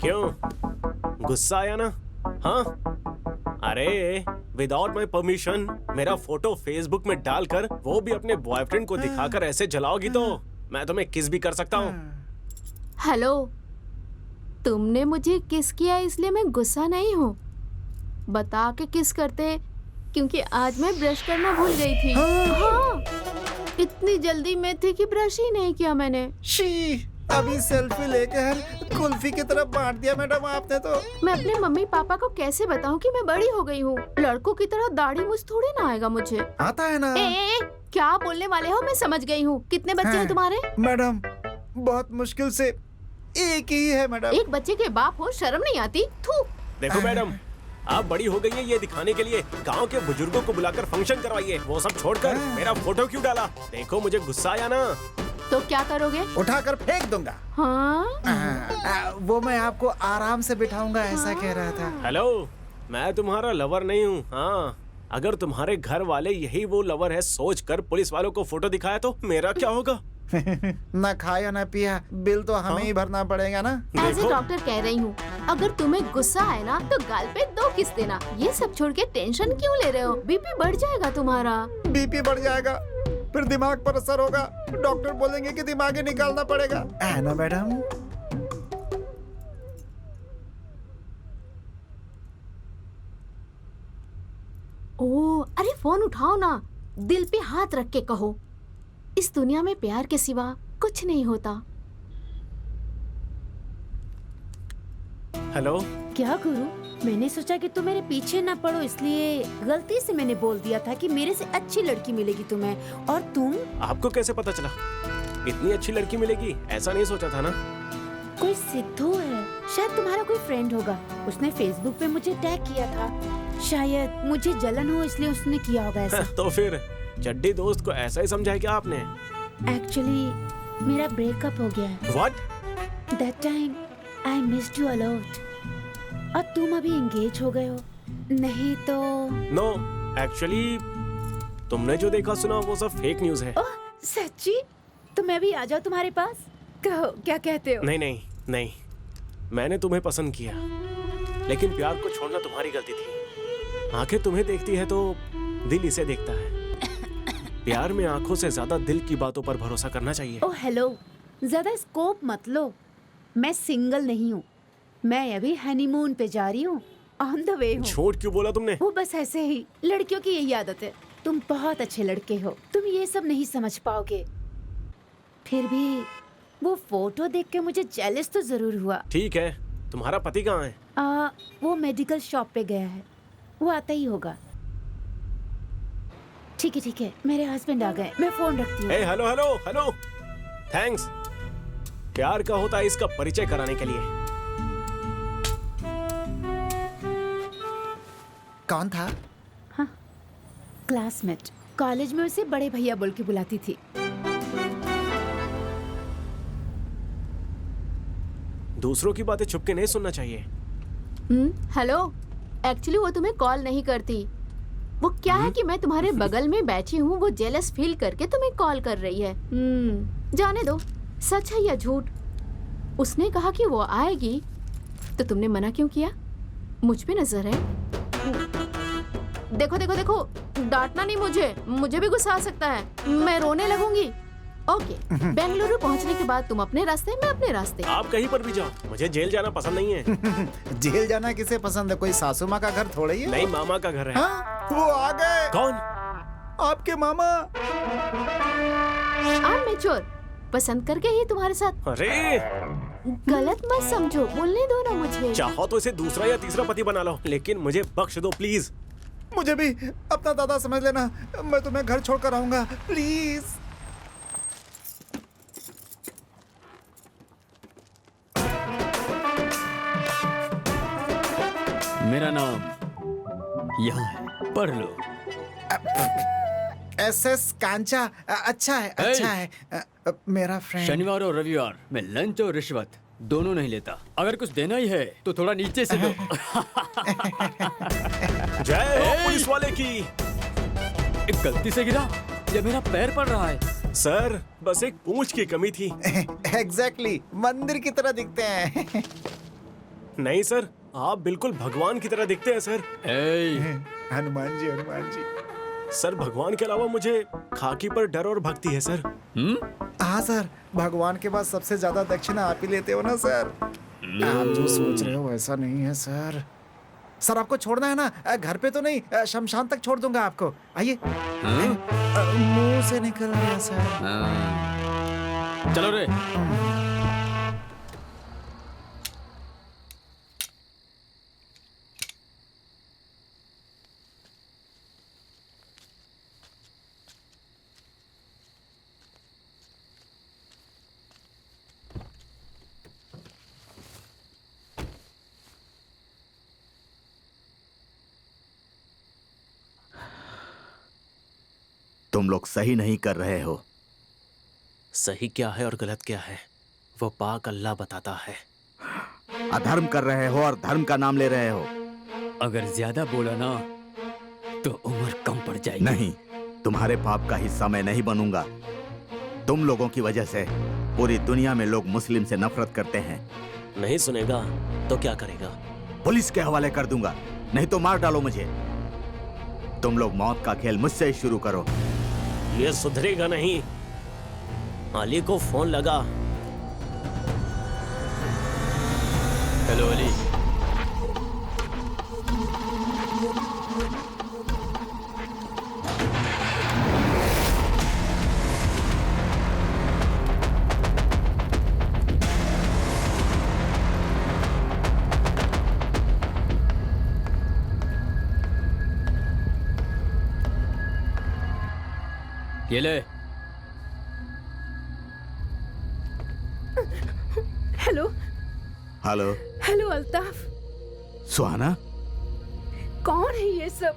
क्यों गुस्सा आया ना? हाँ, अरे विदाउट माई परमिशन मेरा फोटो फेसबुक में डालकर वो भी अपने बॉयफ्रेंड को दिखाकर ऐसे जलाओगी तो मैं तुम्हें किस भी कर सकता हूँ। हेलो, तुमने मुझे किस किया इसलिए मैं गुस्सा नहीं हूँ। बता के किस करते, क्योंकि आज मैं ब्रश करना भूल गई थी। हाँ, इतनी जल्दी में थी कि ब्रश ही नहीं किया मैंने। शी, अभी सेल्फी लेकर कुल्फी की तरफ बांट दिया मैडम आपने तो। मैं अपने मम्मी पापा को कैसे बताऊं कि मैं बड़ी हो गई हूँ? लड़कों की तरह दाढ़ी मूछ थोड़ी ना आएगा मुझे। आता है ना। ए, क्या बोलने वाले हो? मैं समझ गई हूँ। कितने बच्चे हैं तुम्हारे? मैडम बहुत मुश्किल से एक ही है मैडम। एक बच्चे के बाप हो, शर्म नहीं आती? थू। देखो मैडम, आप बड़ी हो गई हैं ये दिखाने के लिए गांव के बुजुर्गों को बुलाकर फंक्शन करवाइए। वो सब छोड़कर मेरा फोटो क्यों डाला? देखो मुझे गुस्सा आया ना। तो क्या करोगे? उठाकर फेंक दूंगा। हाँ? वो मैं आपको आराम से बिठाऊंगा ऐसा कह रहा था। हेलो, मैं तुम्हारा लवर नहीं हूँ। हाँ, अगर तुम्हारे घर वाले यही वो लवर है सोचकर पुलिस वालों को फोटो दिखाया तो मेरा क्या होगा? ना खाया ना पिया, बिल तो हमें ही भरना पड़ेगा ना। एज ए डॉक्टर कह रही हूँ, अगर तुम्हें गुस्सा आए ना तो गाल पे 2 किस देना। ये सब छोड़ के टेंशन क्यों ले रहे हो? बीपी बढ़ जाएगा तुम्हारा। बीपी बढ़ जाएगा, फिर दिमाग पर असर होगा। डॉक्टर बोलेंगे कि दिमाग ही निकालना पड़ेगा, है ना मैडम? ओह, अरे फोन उठाओ ना, दिल पे हाथ रख के कहो, इस दुनिया में प्यार के सिवा कुछ नहीं होता। हेलो। क्या गुरु, मैंने सोचा कि तुम मेरे पीछे ना पड़ो, इसलिए गलती से मैंने बोल दिया था कि मेरे से अच्छी लड़की मिलेगी तुम्हें। और तुम? आपको कैसे पता चला इतनी अच्छी लड़की मिलेगी? ऐसा नहीं सोचा था ना। कोई सिद्धू है, शायद तुम्हारा कोई फ्रेंड होगा। उसने फेसबुक पे मुझे टैग किया था। शायद मुझे जलन हो इसलिए उसने किया होगा ऐसा। तो फिर चड्डी दोस्त को ऐसा ही समझा है क्या आपने? एक्चुअली मेरा ब्रेकअप हो गया है। What? That time I missed you a lot. अब तुम अभी एंगेज हो गए हो, नहीं तो? No, actually तुमने जो देखा सुना वो सब फेक न्यूज है। ओह सच्ची? तो मैं भी आ जाऊँ तुम्हारे पास? कहो क्या कहते हो? नहीं नहीं नहीं, मैंने तुम्हें पसंद किया, लेकिन प्यार को छोड़ना तुम्हारी गलती थी। आंखें तुम्हें देखती है तो दिल इसे देखता है। प्यार में आंखों से ज्यादा दिल की बातों पर भरोसा करना चाहिए। ओह हेलो, ज्यादा स्कोप मत लो। मैं सिंगल नहीं हूँ, मैं अभी हनीमून पे जा रही हूँ, ऑन द वे हूँ। झूठ क्यों बोला तुमने? वो बस ऐसे ही, लड़कियों की यही आदत है। तुम बहुत अच्छे लड़के हो, तुम ये सब नहीं समझ पाओगे। फिर भी वो फोटो देख के मुझे जेलस तो जरूर हुआ। ठीक है, तुम्हारा पति कहाँ है? वो मेडिकल शॉप पे गया है, वो आता ही होगा। ठीक है, मेरे हस्बैंड आ गए, मैं फोन रखती हूँ। Hello hello hello, thanks. प्यार का होता है इसका परिचय कराने के लिए। कौन था? हाँ, क्लासमेट। कॉलेज में उसे बड़े भैया बोल के बुलाती थी। दूसरों की बातें छुप के नहीं सुनना चाहिए। हेलो, एक्चुअली वो तुम्हें कॉल नहीं करती। वो क्या है कि मैं तुम्हारे बगल में बैठी हूँ, वो जेलस फील करके तुम्हें कॉल कर रही है। जाने दो, सच है या झूठ। उसने कहा कि वो आएगी, तो तुमने मना क्यों किया? मुझ पे नजर है। देखो देखो देखो, डांटना नहीं मुझे भी गुस्सा आ सकता है, मैं रोने लगूंगी। ओके, बेंगलुरु पहुंचने के बाद तुम अपने रास्ते, मैं अपने रास्ते। आप कहीं पर भी जाओ, मुझे जेल जाना पसंद नहीं है। जेल जाना किसे पसंद है? कोई सासू माँ का घर थोड़ा ही है। नहीं, मामा का घर है। हाँ? वो आ गए। कौन? आपके मामा। I'm mature, पसंद करके ही तुम्हारे साथ। अरे गलत मत समझो, बोलने दो ना मुझे। चाहो तो इसे दूसरा या तीसरा पति बना लो, लेकिन मुझे बख्श दो प्लीज। मुझे भी अपना दादा समझ लेना, मैं तुम्हें घर छोड़कर आऊंगा, प्लीज। मेरा नाम यहाँ है, पढ़ लो। SS कांचा। अच्छा है, अच्छा है। मेरा फ्रेंड। शनिवार और रविवार मैं लंच और रिश्वत दोनों नहीं लेता। अगर कुछ देना ही है तो थोड़ा नीचे से दो। जय हो पुलिस वाले की। एक गलती से गिरा या मेरा पैर पड़ रहा है? सर बस एक पूंछ की कमी थी। एग्जैक्टली, मंदिर की तरह दिखते हैं। नहीं सर, आप बिल्कुल भगवान की तरह दिखते हैं सर। हनुमान जी, हनुमान जी। सर भगवान के अलावा मुझे खाकी पर डर और भक्ति है सर। हाँ सर, भगवान के बाद सबसे ज्यादा दक्षिणा आप ही लेते हो ना सर। आप जो सोच रहे हो वैसा नहीं है सर। सर आपको छोड़ना है ना, घर पे तो नहीं, शमशान तक छोड़ दूंगा आपको। आइए। मुंह से निकल गया सर। चलो रे। तुम लोग सही नहीं कर रहे हो। सही क्या है और गलत क्या है वो पाक अल्लाह बताता है। अधर्म कर रहे हो और धर्म का नाम ले रहे हो। अगर ज्यादा बोला ना तो उम्र कम पड़ जाएगी। नहीं, तुम्हारे पाप का हिस्सा मैं नहीं बनूंगा। तुम लोगों की वजह से पूरी दुनिया में लोग मुस्लिम से नफरत करते हैं। नहीं सुनेगा तो क्या करेगा? पुलिस के हवाले कर दूंगा, नहीं तो मार डालो मुझे। तुम लोग मौत का खेल मुझसे ही शुरू करो। ये सुधरेगा नहीं। अली को फोन लगा। हेलो अली। ये ले। हेलो। हेलो। हेलो अल्ताफ। सुहाना, कौन है ये सब?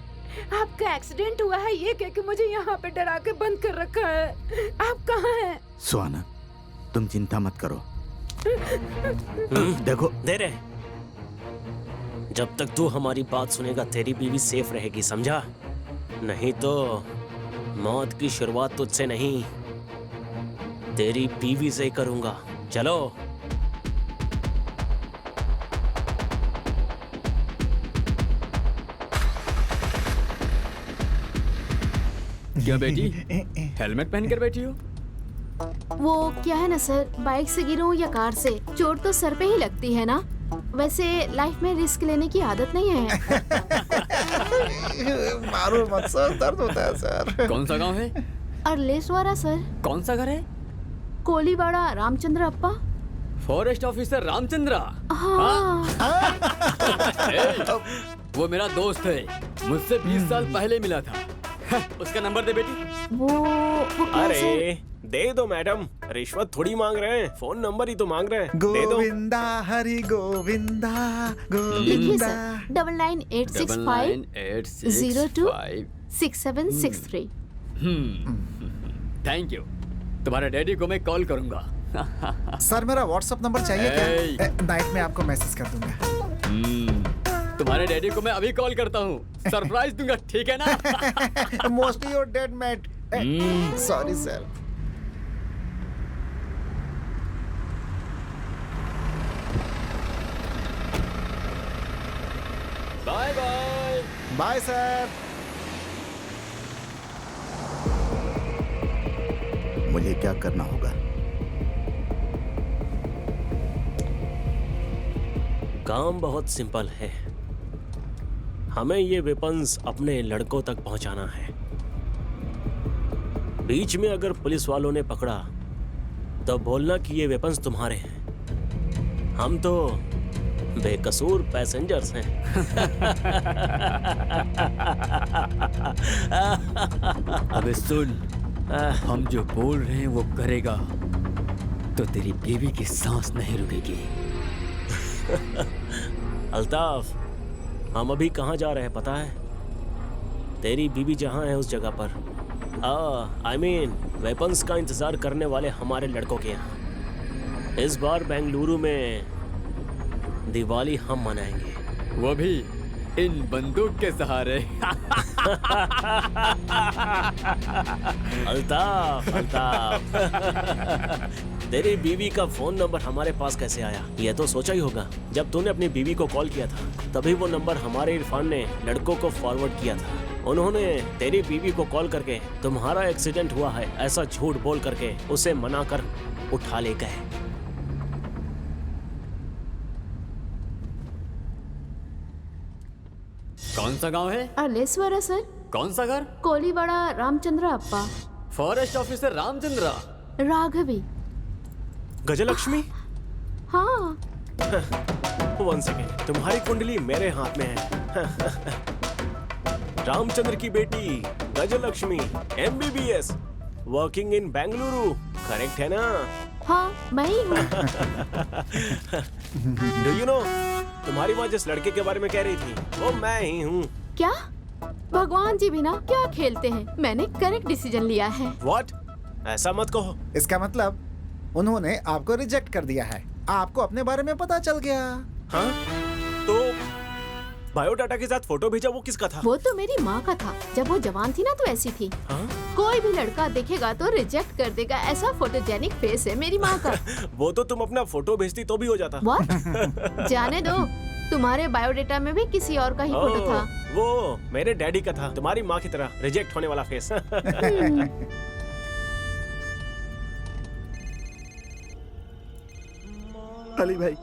आपका एक्सीडेंट हुआ है ये कह के मुझे यहाँ पे डरा के बंद कर रखा है। आप कहाँ हैं? सुहाना, तुम चिंता मत करो। देखो, दे रहे। जब तक तू हमारी बात सुनेगा तेरी बीवी सेफ रहेगी, समझा? नहीं तो मौत की शुरुआत तुझसे नहीं, तेरी बीवी से करूंगा। चलो। क्या बेटी, हेलमेट पहन कर बैठी हो? वो क्या है ना सर, बाइक से गिरूं या कार से, चोट तो सर पे ही लगती है ना। वैसे लाइफ में रिस्क लेने की आदत नहीं है। मारो मत सर, दर्द होता है सर। कौन सा गांव है? अरलेसवारा सर। कौन सा घर है? कोलीवाड़ा रामचंद्र अप्पा। Forest officer Ramachandra. हाँ। वो मेरा दोस्त है, मुझसे 20 साल पहले मिला था। उसका नंबर दे बेटी। वो क्या अरे सर? दे दो मैडम, रिश्वत थोड़ी मांग रहे हैं, फोन नंबर ही तो मांग रहे हैं। दे दो। गोविंदा हरि गोविंदा लिखिए गोविंदा। सर, 9986502663। 9986506763। Thank you. तुम्हारे डैडी को मैं कॉल करूंगा। सर मेरा व्हाट्सएप नंबर चाहिए क्या? नाइट में आपको मैसेज कर दूंगा। तुम्हारे डैडी को मैं अभी कॉल करता हूँ, सरप्राइज दूंगा, ठीक है ना? Mostly your dead mate. Sorry sir. Bye bye. Bye sir. मुझे क्या करना होगा? काम बहुत सिंपल है। हमें ये वेपन्स अपने लड़कों तक पहुंचाना है। बीच में अगर पुलिस वालों ने पकड़ा तो बोलना कि ये वेपन्स तुम्हारे हैं। हम तो बेकसूर पैसेंजर्स हैं। अबे सुन, हम जो बोल रहे हैं वो करेगा तो तेरी बीवी की सांस नहीं रुकेगी। अल्ताफ, हम अभी कहाँ जा रहे हैं पता है? तेरी बीवी जहाँ है उस जगह पर, आई मीन वेपन्स का इंतजार करने वाले हमारे लड़कों के यहाँ। इस बार बेंगलुरु में दिवाली हम मनाएंगे, वो भी इन बंदूक के सहारे। अल्ताफ, अल्ताफ। तेरी बीवी का फोन नंबर हमारे पास कैसे आया? ये तो सोचा ही होगा। जब तूने अपनी बीवी को कॉल किया था तभी वो नंबर हमारे इरफान ने लड़कों को फॉरवर्ड किया था। उन्होंने तेरी बीवी को कॉल करके तुम्हारा एक्सीडेंट हुआ है ऐसा झूठ बोल करके उसे मना कर उठा ले गए। कौन सा गांव है? अलेश्वरा सर। कौन सा घर? कोलीवाड़ा रामचंद्र अप्पा। Forest officer Ramachandra. राघवी। गजलक्ष्मी? हाँ। 1 सेकेंड, तुम्हारी कुंडली मेरे हाथ में है। रामचंद्र की बेटी Gajalakshmi, MBBS, working in Bengaluru, correct है ना? हाँ, मैं ही हूँ। डू यू नो, तुम्हारी माँ जिस लड़के के बारे में कह रही थी वो मैं ही हूँ। क्या? भगवान जी भी ना क्या खेलते हैं। मैंने करेक्ट डिसीजन लिया है। व्हाट? ऐसा मत कहो। इसका मतलब उन्होंने आपको रिजेक्ट कर दिया है। आपको अपने बारे में पता चल गया। हाँ? तो बायोडाटा के साथ फोटो भेजा वो किसका था? वो तो मेरी माँ का था। जब वो जवान थी ना तो ऐसी थी। हाँ? कोई भी लड़का देखेगा तो रिजेक्ट कर देगा, ऐसा फोटोजेनिक फेस है मेरी माँ का। वो तो तुम अपना फोटो भेजती तो भी हो जाता। What? जाने दो, तुम्हारे बायोडेटा में भी किसी और का ही फोटो था। वो मेरे डैडी का था, तुम्हारी माँ की तरह रिजेक्ट होने वाला फेस। अली भाई,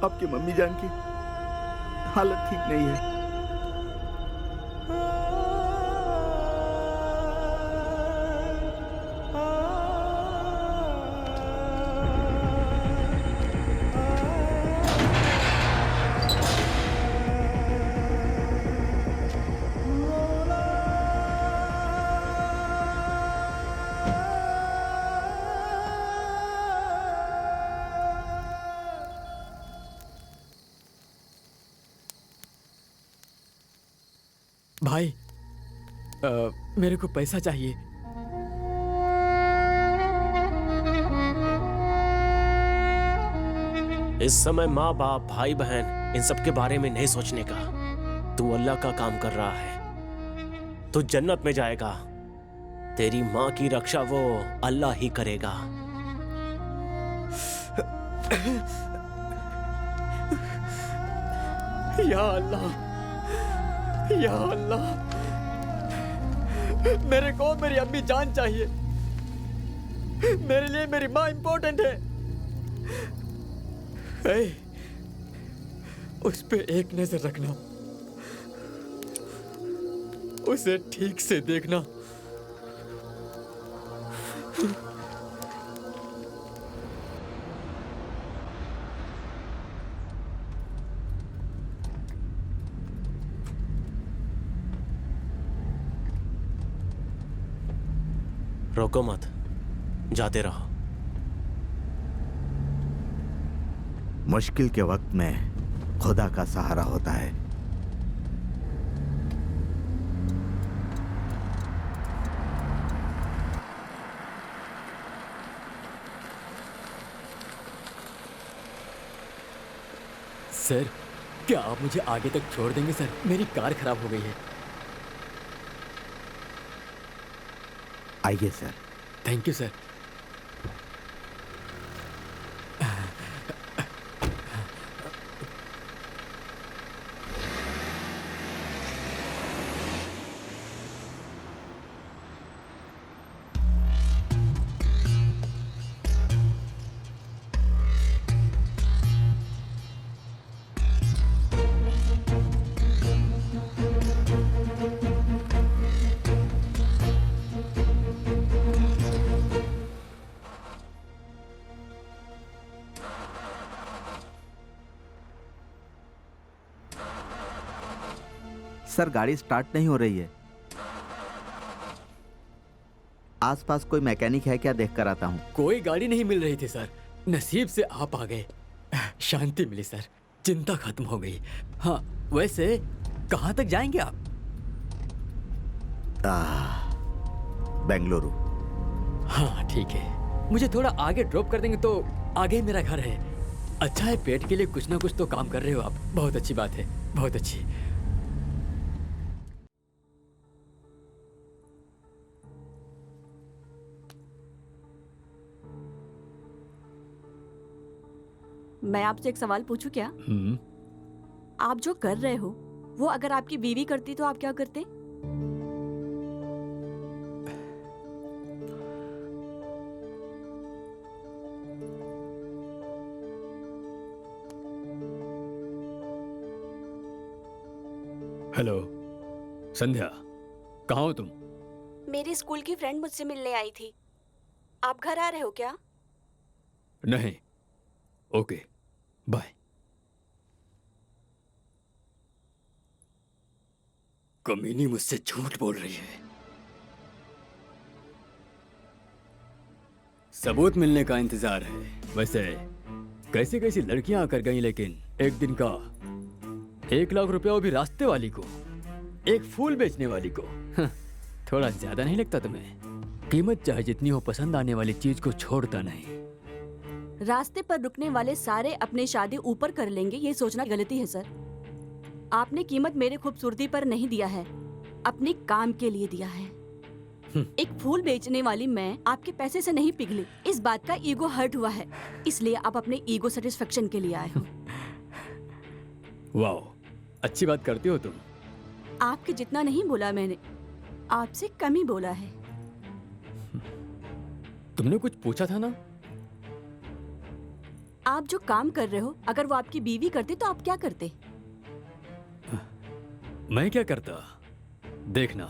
आपकी मम्मी जान की हालत ठीक नहीं है। भाई, मेरे को पैसा चाहिए। इस समय माँ बाप भाई बहन इन सब के बारे में नहीं सोचने का। तू अल्लाह का काम कर रहा है, तू जन्नत में जाएगा। तेरी माँ की रक्षा वो अल्लाह ही करेगा। या अल्लाह, या अल्लाह, मेरे को मेरी अम्मी जान चाहिए। मेरे लिए मेरी माँ इंपॉर्टेंट है। उस पे एक नजर रखना, उसे ठीक से देखना। रोको मत, जाते रहो। मुश्किल के वक्त में खुदा का सहारा होता है। सर, क्या आप मुझे आगे तक छोड़ देंगे सर? मेरी कार खराब हो गई है। आइए sir. Thank you sir. Sir, गाड़ी स्टार्ट नहीं हो रही है। आसपास कोई मैकेनिक है क्या? देख कर आता हूँ। कोई गाड़ी नहीं मिल रही थी सर। नसीब से आप आ गए, शांति मिली सर, चिंता खत्म हो गई। हाँ, वैसे कहाँ तक जाएंगे आप? बेंगलुरु। हाँ ठीक है, मुझे थोड़ा आगे ड्रॉप कर देंगे तो आगे ही मेरा घर है। अच्छा है, पेट के लिए कुछ ना कुछ तो काम कर रहे हो आप। बहुत अच्छी बात है, बहुत अच्छी। मैं आपसे एक सवाल पूछूं क्या? आप जो कर रहे हो वो अगर आपकी बीवी करती तो आप क्या करते? हेलो संध्या, कहाँ हो तुम? मेरी स्कूल की फ्रेंड मुझसे मिलने आई थी। आप घर आ रहे हो क्या? नहीं। Okay, bye. कमीनी मुझसे झूठ बोल रही है। सबूत मिलने का इंतजार है। वैसे कैसी कैसी लड़कियां आकर गईं, लेकिन एक दिन का 1 लाख रुपया, वो भी रास्ते वाली को, एक फूल बेचने वाली को। थोड़ा ज्यादा नहीं लगता तुम्हें? कीमत चाहे जितनी हो, पसंद आने वाली चीज को छोड़ता नहीं। रास्ते पर रुकने वाले सारे अपने शादी ऊपर कर लेंगे, ये सोचना गलती है सर। आपने कीमत मेरे खूबसूरती पर नहीं दिया है, अपने काम के लिए दिया है। एक फूल बेचने वाली मैं आपके पैसे से नहीं पिघली। इस बात का ईगो हर्ट हुआ है, इसलिए आप अपने ईगो सेटिस्फेक्शन के लिए आए हो। वाह, अच्छी बात करती हो तुम। आपके जितना नहीं बोला मैंने, आपसे कम ही बोला है। तुमने कुछ पूछा था ना? आप जो काम कर रहे हो, अगर वो आपकी बीवी करते तो आप क्या करते? मैं क्या करता, देखना।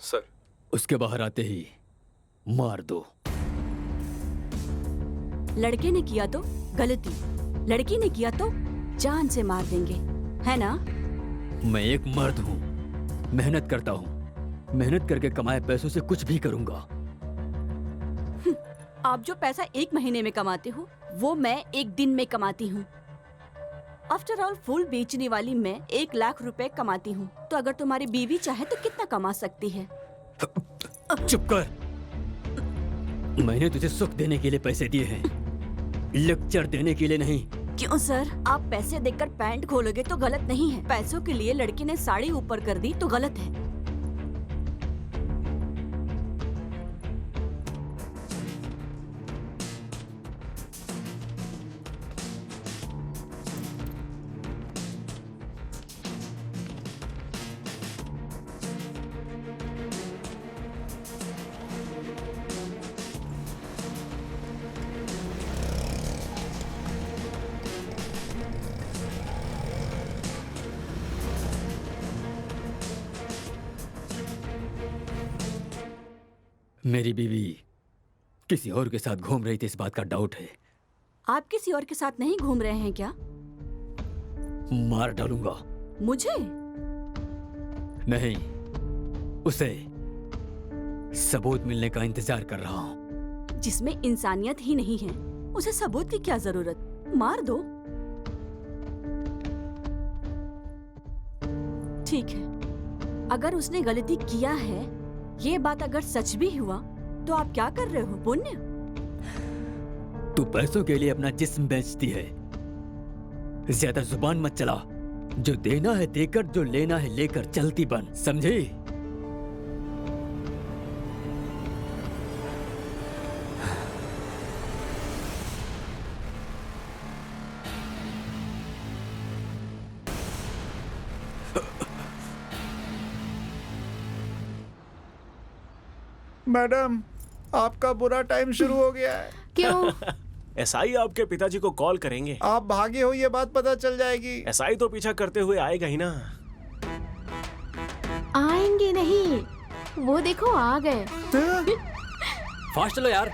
सर, उसके बाहर आते ही मार दो। लड़के ने किया तो गलती, लड़की ने किया तो जान से मार देंगे, है ना? मैं एक मर्द हूँ, मेहनत करता हूँ, मेहनत करके कमाए पैसों से कुछ भी करूंगा। आप जो पैसा 1 महीने में कमाते हो, वो मैं 1 दिन में कमाती हूँ। आफ्टर ऑल, फूल बेचने वाली मैं 1 लाख रुपए कमाती हूँ, तो अगर तुम्हारी बीवी चाहे तो कितना कमा सकती है? चुप कर। मैंने तुझे सुख देने के लिए पैसे दिए हैं, लेक्चर देने के लिए नहीं। क्यों सर? आप पैसे देकर पैंट खोलोगे तो गलत नहीं है, पैसों के लिए लड़की ने साड़ी ऊपर कर दी तो गलत है। मेरी बीवी किसी और के साथ घूम रही थी, इस बात का डाउट है। आप किसी और के साथ नहीं घूम रहे हैं क्या? मार डालूंगा। मुझे? नहीं, उसे। सबूत मिलने का इंतजार कर रहा हूँ। जिसमें इंसानियत ही नहीं है, उसे सबूत की क्या जरूरत? मार दो। ठीक है, अगर उसने गलती किया है, ये बात अगर सच भी हुआ, तो आप क्या कर रहे हो? पुण्य? तू पैसों के लिए अपना जिस्म बेचती है। ज्यादा जुबान मत चला। जो देना है देकर, जो लेना है लेकर चलती बन, समझी? मैडम, आपका बुरा टाइम शुरू हो गया है। क्यों? एसआई आपके पिताजी को कॉल करेंगे। आप भागे हो, ये बात पता चल जाएगी। एसआई तो पीछा करते हुए आएगा ही ना। आएंगे नहीं, वो देखो आ गए। फास्ट चलो यार।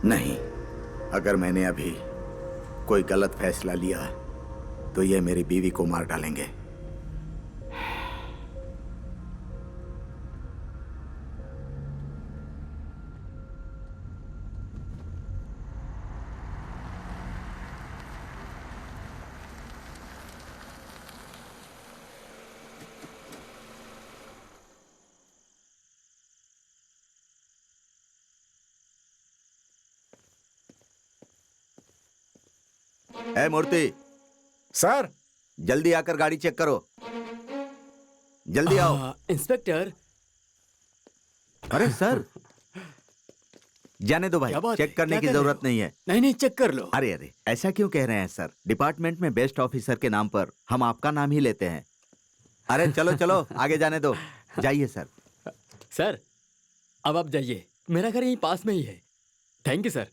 नहीं, अगर मैंने अभी कोई गलत फैसला लिया तो ये मेरी बीवी को मार डालेंगे। ए मूर्ति, सर। जल्दी आकर गाड़ी चेक करो, जल्दी आओ। इंस्पेक्टर। अरे सर, जाने दो भाई, चेक करने की जरूरत नहीं है। नहीं नहीं, चेक कर लो। अरे अरे, ऐसा क्यों कह रहे हैं सर? डिपार्टमेंट में बेस्ट ऑफिसर के नाम पर हम आपका नाम ही लेते हैं। अरे चलो चलो, आगे जाने दो, जाइए सर। सर, अब आप जाइए, मेरा घर यहीं पास में ही है। Thank you sir.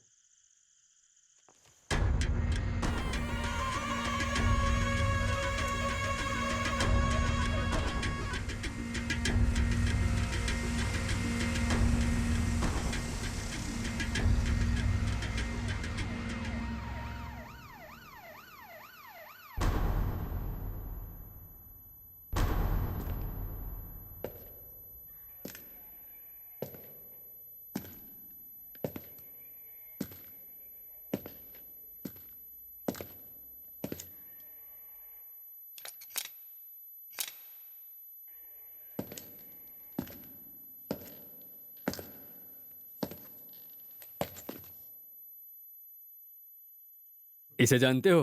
इसे जानते हो?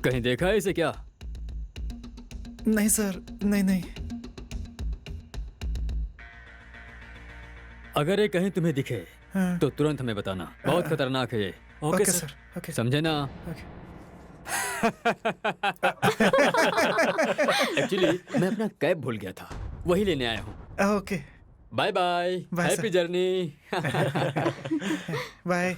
कहीं देखा है इसे क्या? नहीं सर, नहीं नहीं। अगर ये कहीं तुम्हें दिखे हाँ। तो तुरंत हमें बताना, बहुत खतरनाक है ये। Okay sir. ओके। समझे ना? एक्चुअली मैं अपना कैब भूल गया था, वही लेने आया हूँ। Okay, bye bye, happy journey. Bye.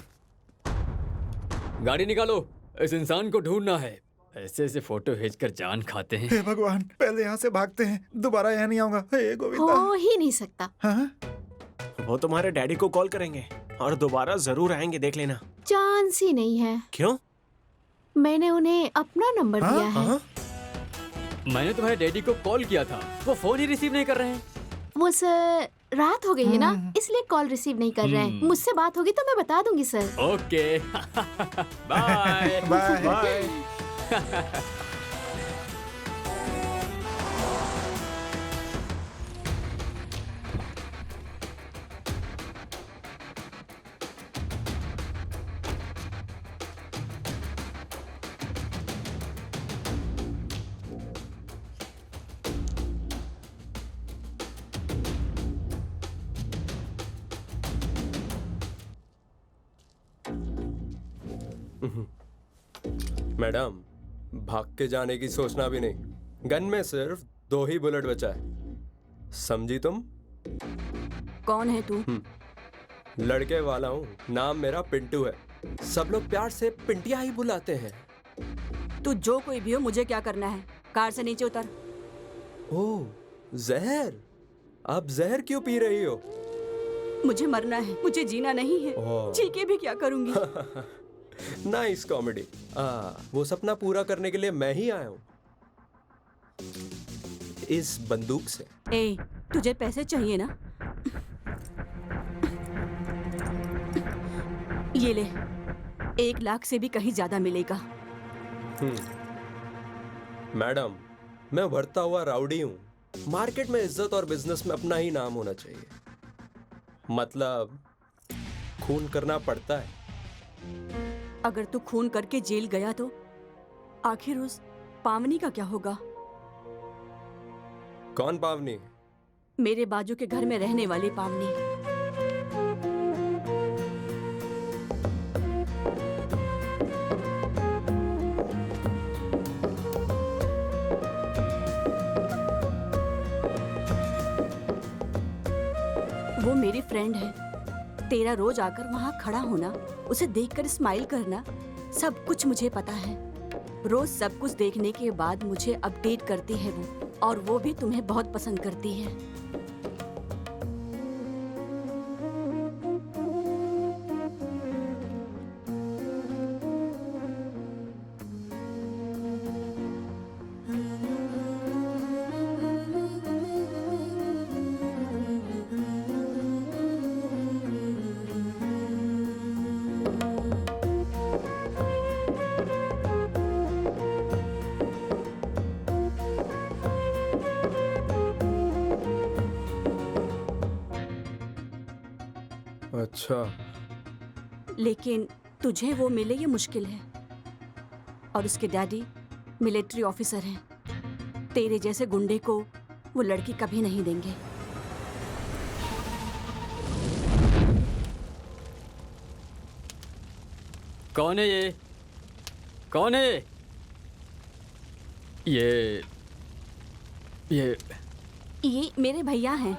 गाड़ी निकालो, इस इंसान को ढूंढना है। ऐसे ऐसे फोटो भेजकर जान खाते हैं। हे भगवान, पहले यहाँ से भागते हैं, दोबारा यहाँ नहीं आऊंगा। हे गोविंदा। हो ही नहीं सकता। हाँ? वो तुम्हारे डैडी को कॉल करेंगे और दोबारा जरूर आएंगे, देख लेना। चांस ही नहीं है। क्यों? मैंने उन्हें अपना नंबर दिया है। मैंने तुम्हारे डैडी को कॉल किया था, वो फोन ही रिसीव नहीं कर रहे हैं। वो सर, रात हो गई है ना, इसलिए कॉल रिसीव नहीं कर रहे हैं। मुझसे बात होगी तो मैं बता दूंगी sir. Okay. Bye bye bye. Madam, भाग के जाने की सोचना भी नहीं। गन में सिर्फ 2 ही बुलेट बचा है, समझी तुम? कौन है तू? लड़के वाला हूँ, नाम मेरा पिंटू है। सब लोग प्यार से पिंटिया ही बुलाते हैं। तू जो कोई भी हो, मुझे क्या करना है? कार से नीचे उतर। ओह, जहर। आप जहर क्यों पी रही हो? मुझे मरना है, मुझे जीना नहीं है। ओह। जी के भी क्या करूंगी? Nice comedy. वो सपना पूरा करने के लिए मैं ही आया हूँ, इस बंदूक से। ए, तुझे पैसे चाहिए ना? ये ले, 1 लाख से भी कहीं ज्यादा मिलेगा। मैडम, मैं बढ़ता हुआ राउडी हूँ। मार्केट में इज्जत और बिजनेस में अपना ही नाम होना चाहिए। मतलब खून करना पड़ता है। अगर तू खून करके जेल गया तो आखिर उस पावनी का क्या होगा? कौन पावनी? मेरे बाजू के घर में रहने वाली पावनी। वो मेरी फ्रेंड है। तेरा रोज आकर वहाँ खड़ा होना, उसे देखकर स्माइल करना, सब कुछ मुझे पता है। रोज सब कुछ देखने के बाद मुझे अपडेट करती है वो, और वो भी तुम्हें बहुत पसंद करती है। अच्छा, लेकिन तुझे वो मिले ये मुश्किल है। और उसके डैडी मिलिट्री ऑफिसर हैं। तेरे जैसे गुंडे को वो लड़की कभी नहीं देंगे। कौन है ये? कौन है ये? ये मेरे भैया हैं।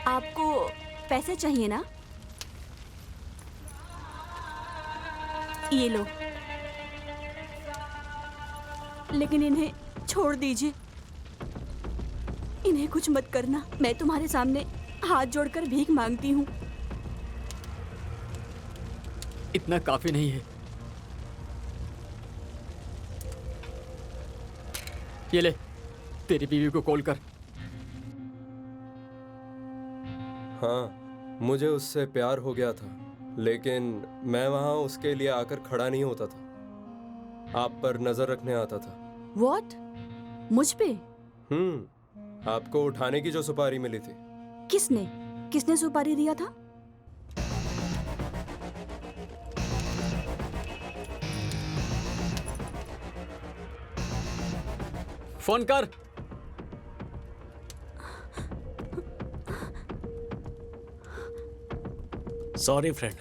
आपको पैसे चाहिए ना? ये लो। लेकिन इन्हें छोड़ दीजिए। इन्हें कुछ मत करना। मैं तुम्हारे सामने हाथ जोड़कर भीख मांगती हूँ। इतना काफी नहीं है। ये ले, तेरी बीवी को कॉल कर। हाँ, मुझे उससे प्यार हो गया था, लेकिन मैं वहां उसके लिए आकर खड़ा नहीं होता था। आप पर नजर रखने आता था। What? मुझ पे? आपको उठाने की जो सुपारी मिली थी। किसने सुपारी दिया था? फोन कर। सॉरी फ्रेंड,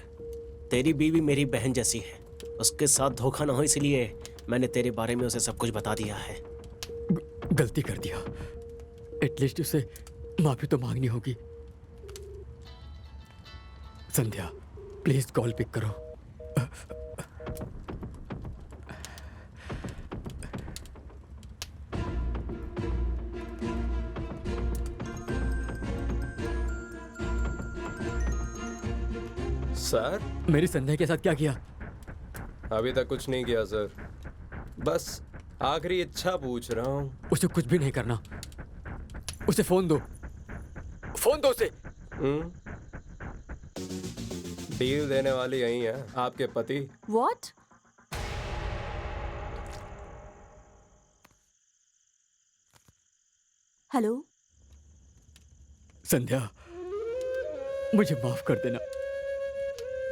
तेरी बीवी मेरी बहन जैसी है। उसके साथ धोखा ना हो इसलिए मैंने तेरे बारे में उसे सब कुछ बता दिया है। गलती कर दिया। एटलीस्ट उसे माफी तो मांगनी होगी। संध्या, प्लीज कॉल पिक करो। सर, मेरी संध्या के साथ क्या किया? अभी तक कुछ नहीं किया सर। बस आखिरी इच्छा पूछ रहा हूँ। उसे कुछ भी नहीं करना। उसे फोन दो। फोन दो उसे। डील देने वाली यही है, आपके पति। What? हेलो। संध्या, मुझे माफ कर देना।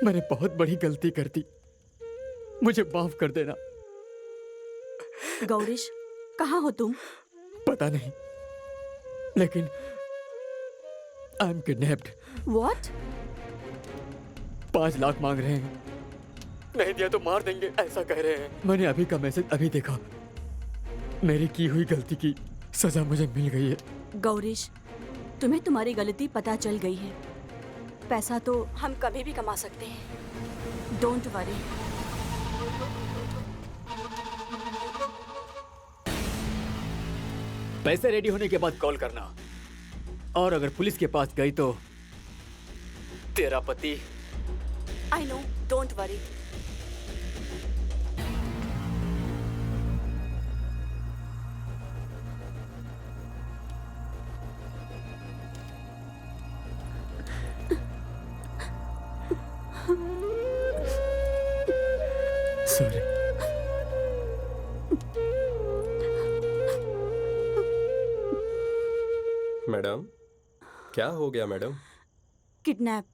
मैंने बहुत बड़ी गलती कर दी। मुझे माफ कर देना। गौरीश, कहाँ हो तुम? पता नहीं, लेकिन I am kidnapped. What? 5 lakh मांग रहे हैं। नहीं दिया तो मार देंगे, ऐसा कह रहे हैं। मैंने अभी का मैसेज अभी देखा। मेरी की हुई गलती की सजा मुझे मिल गई है। गौरीश, तुम्हें तुम्हारी गलती पता चल गई है। पैसा तो हम कभी भी कमा सकते हैं। Don't worry. पैसे रेडी होने के बाद कॉल करना। और अगर पुलिस के पास गई तो तेरा पति। I know, don't worry. Sorry. Madam, क्या हो गया मैडम? किडनैप।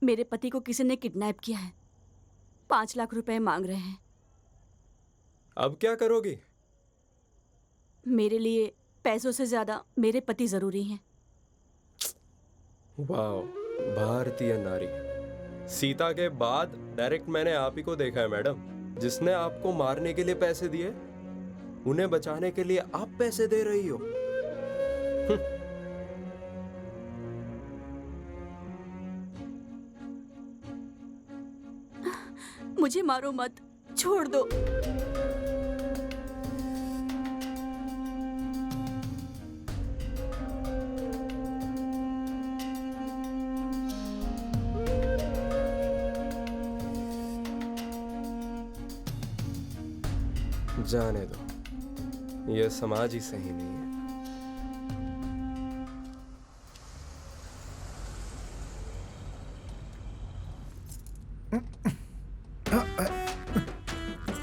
मेरे पति को किसी ने किडनैप किया है। 5 लाख रुपए मांग रहे हैं। अब क्या करोगी? मेरे लिए पैसों से ज्यादा मेरे पति जरूरी हैं। वाह, भारतीय नारी। सीता के बाद डायरेक्ट मैंने आप ही को देखा है मैडम। जिसने आपको मारने के लिए पैसे दिए, उन्हें बचाने के लिए आप पैसे दे रही हो। मुझे मारो मत, छोड़ दो। जाने दो, यह समाज ही सही नहीं है।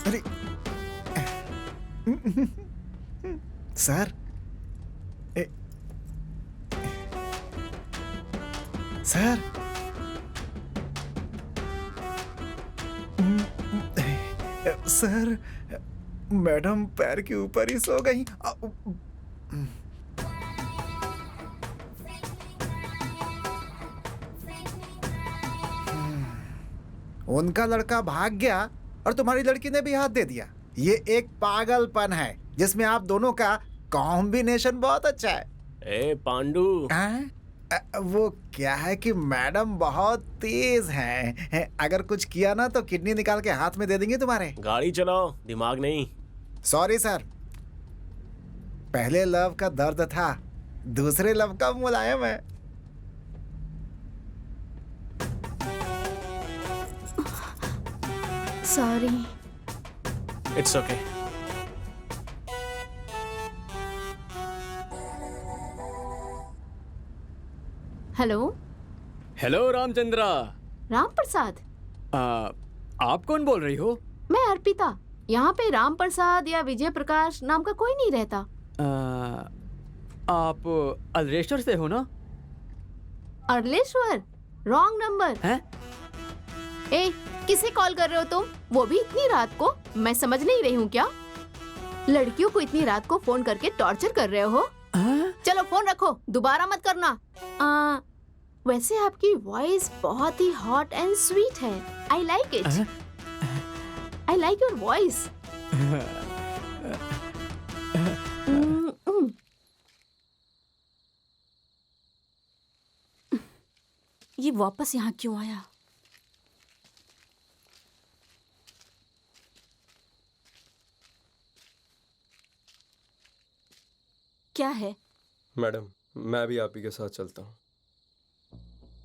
अरे सर, सर, सर, मैडम पैर के ऊपर ही सो गई। उनका लड़का भाग गया और तुम्हारी लड़की ने भी हाथ दे दिया। ये एक पागलपन है जिसमें आप दोनों का कॉम्बिनेशन बहुत अच्छा है। ए पांडू, वो क्या है कि मैडम बहुत तेज हैं। अगर कुछ किया ना तो किडनी निकाल के हाथ में दे देंगे तुम्हारे। गाड़ी चलाओ, दिमाग नहीं। सॉरी सर, पहले लव का दर्द था, दूसरे लव का मुलायम है। Sorry. It's okay. Hello. Hello Ramachandra. Ram Prasad? आप कौन बोल रही हो? मैं अर्पिता। यहाँ पे राम प्रसाद या विजय प्रकाश नाम का कोई नहीं रहता। आप अल्रेश्वर से हो ना? अर्लेश्वर? रॉन्ग नंबर हैं? ए, किसे कॉल कर रहे हो तुम? वो भी इतनी रात को? मैं समझ नहीं रही हूँ क्या? लड़कियों को इतनी रात को फोन करके टॉर्चर कर रहे हो? चलो फोन रखो, दोबारा मत करना। वैसे आपकी वॉइस बहुत ही हॉट एंड स्वीट है। I like it. I like your voice. ये वापस यहाँ क्यों आया? क्या है? मैडम, मैं भी आप ही के साथ चलता हूँ।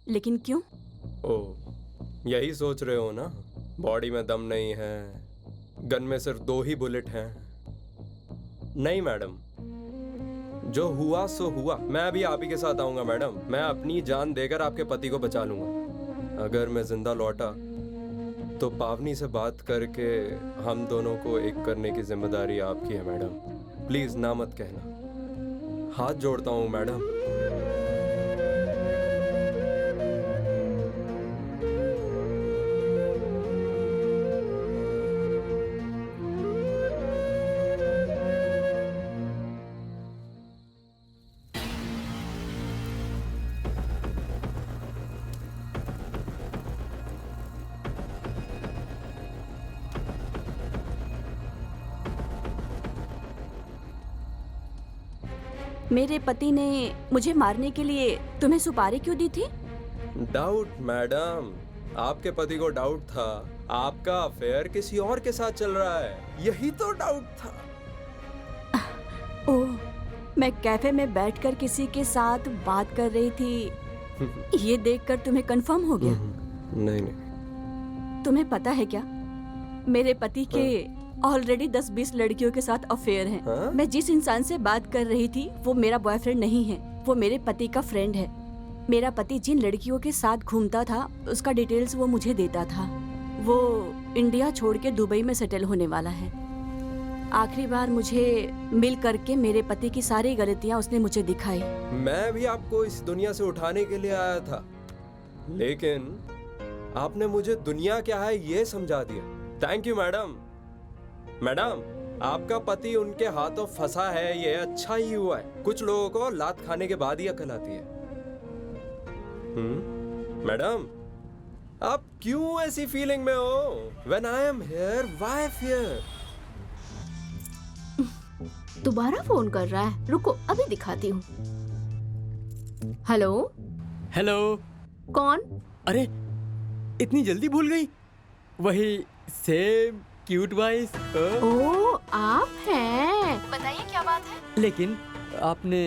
लेकिन क्यों? ओह, यही सोच रहे हो ना? बॉडी में दम नहीं है, गन में सिर्फ 2 ही बुलेट हैं। नहीं मैडम, जो हुआ सो हुआ। मैं भी आप ही के साथ आऊंगा मैडम। मैं अपनी जान देकर आपके पति को बचा लूंगा। अगर मैं जिंदा लौटा तो पावनी से बात करके हम दोनों को एक करने की जिम्मेदारी आपकी है मैडम। प्लीज ना मत कहना, हाथ जोड़ता हूँ मैडम। मेरे पति ने मुझे मारने के लिए तुम्हें सुपारी क्यों दी थी? डाउट मैडम, आपके पति को डाउट था आपका अफेयर किसी और के साथ चल रहा है, यही तो डाउट था। ओह, मैं कैफे में बैठकर किसी के साथ बात कर रही थी। ये देखकर तुम्हें कंफर्म हो गया? नहीं नहीं। तुम्हें पता है क्या, मेरे पति के ऑलरेडी 10-20 लड़कियों के साथ अफेयर है। हाँ? मैं जिस इंसान से बात कर रही थी वो मेरा बॉयफ्रेंड नहीं है, वो मेरे पति का फ्रेंड है। मेरा पति जिन लड़कियों के साथ घूमता था उसका डिटेल्स वो मुझे देता था। वो इंडिया छोड़ के दुबई में सेटल होने वाला है। आखिरी बार मुझे मिल करके मेरे पति की सारी गलतियां उसने मुझे दिखाई। मैं भी आपको इस दुनिया से उठाने के लिए आया था, लेकिन आपने मुझे दुनिया क्या है ये समझा दिया। Thank you madam. मैडम, आपका पति उनके हाथों फंसा है, ये अच्छा ही हुआ है। कुछ लोगों को लात खाने के बाद ही अकल आती है। मैडम, आप क्यों ऐसी फीलिंग में हो? When I am here, why fear? दोबारा फोन कर रहा है, रुको अभी दिखाती हूँ। हेलो। हेलो। कौन? अरे, इतनी जल्दी भूल गई? वही सेम क्यूट वॉइस। ओह, आप हैं। बताइए क्या बात है? लेकिन आपने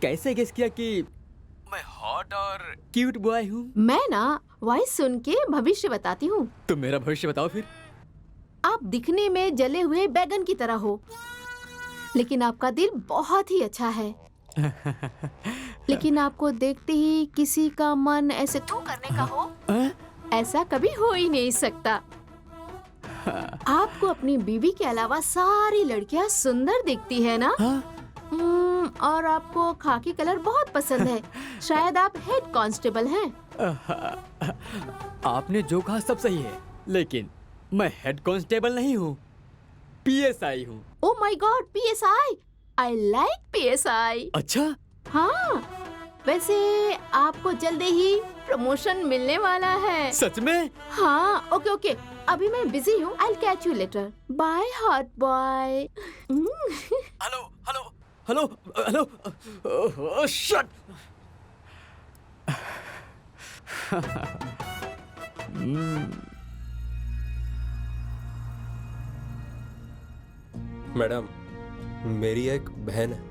कैसे गेस किया कि मैं हॉट और क्यूट बॉय हूँ? मैं ना वॉइस सुन के भविष्य बताती हूँ। तुम मेरा भविष्य बताओ फिर। आप दिखने में जले हुए बैगन की तरह हो, लेकिन आपका दिल बहुत ही अच्छा है। लेकिन आपको देखते ही किसी का मन ऐसे थू करने का हो, ऐसा कभी हो ही नहीं सकता। आपको अपनी बीवी के अलावा सारी लड़कियां सुंदर दिखती है ना? और आपको खाकी कलर बहुत पसंद है। शायद आप हेड कांस्टेबल हैं। आपने जो कहा सब सही है, लेकिन मैं हेड कांस्टेबल नहीं हूँ, पीएसआई हूँ। Oh my God, PSI. I like PSI. अच्छा? हाँ, वैसे आपको जल्दी ही प्रमोशन मिलने वाला है। सच में? हाँ, ओके ओके, अभी मैं बिजी हूँ। I will catch you later. By hot boy. Hello hello hello hello, shut. Madam, मेरी एक बहन है।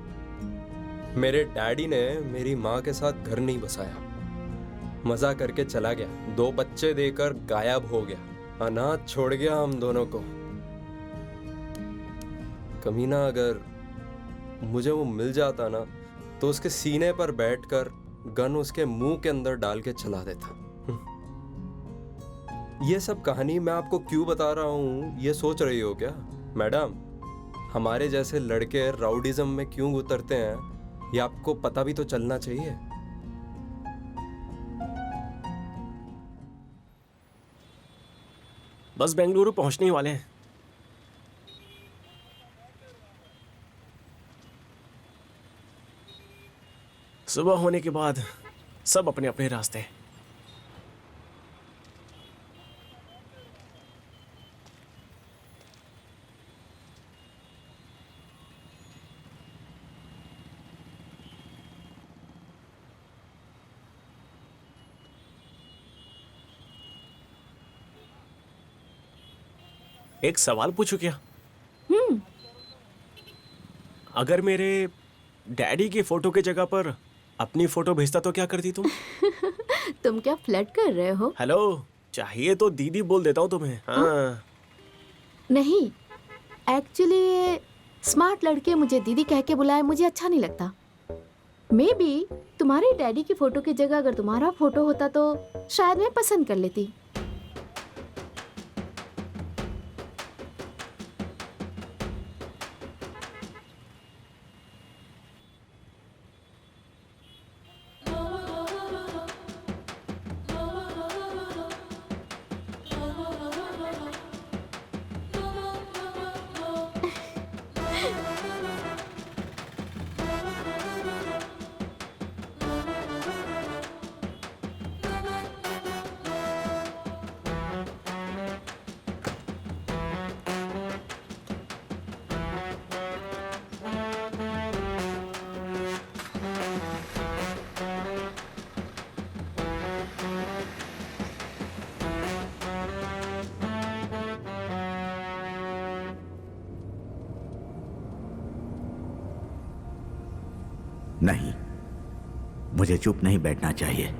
मेरे डैडी ने मेरी माँ के साथ घर नहीं बसाया, मजा करके चला गया, 2 बच्चे देकर गायब हो गया, अनाथ छोड़ गया हम दोनों को। कमीना अगर मुझे वो मिल जाता ना, तो उसके सीने पर बैठकर गन उसके मुंह के अंदर डाल के चला देता। ये सब कहानी मैं आपको क्यों बता रहा हूँ, ये सोच रही हो क्या? मैडम, हमारे जैसे लड़के राउडिज्म में क्यों उतरते हैं, ये आपको पता भी तो चलना चाहिए। बस बेंगलुरु पहुंचने ही वाले हैं। सुबह होने के बाद सब अपने अपने रास्ते। एक सवाल पूछूं क्या? अगर मेरे डैडी की फोटो की जगह पर अपनी फोटो भेजता तो क्या करती तुम? तुम क्या फ्लर्ट कर रहे हो? हेलो, चाहिए तो दीदी बोल देता हूँ तुम्हें। हाँ। नहीं, एक्चुअली स्मार्ट लड़के मुझे दीदी कह के बुलाए मुझे अच्छा नहीं लगता। मे बी तुम्हारे डैडी की फोटो की जगह अगर तुम्हारा फोटो होता तो शायद मैं पसंद कर लेती। नहीं, मुझे चुप नहीं बैठना चाहिए।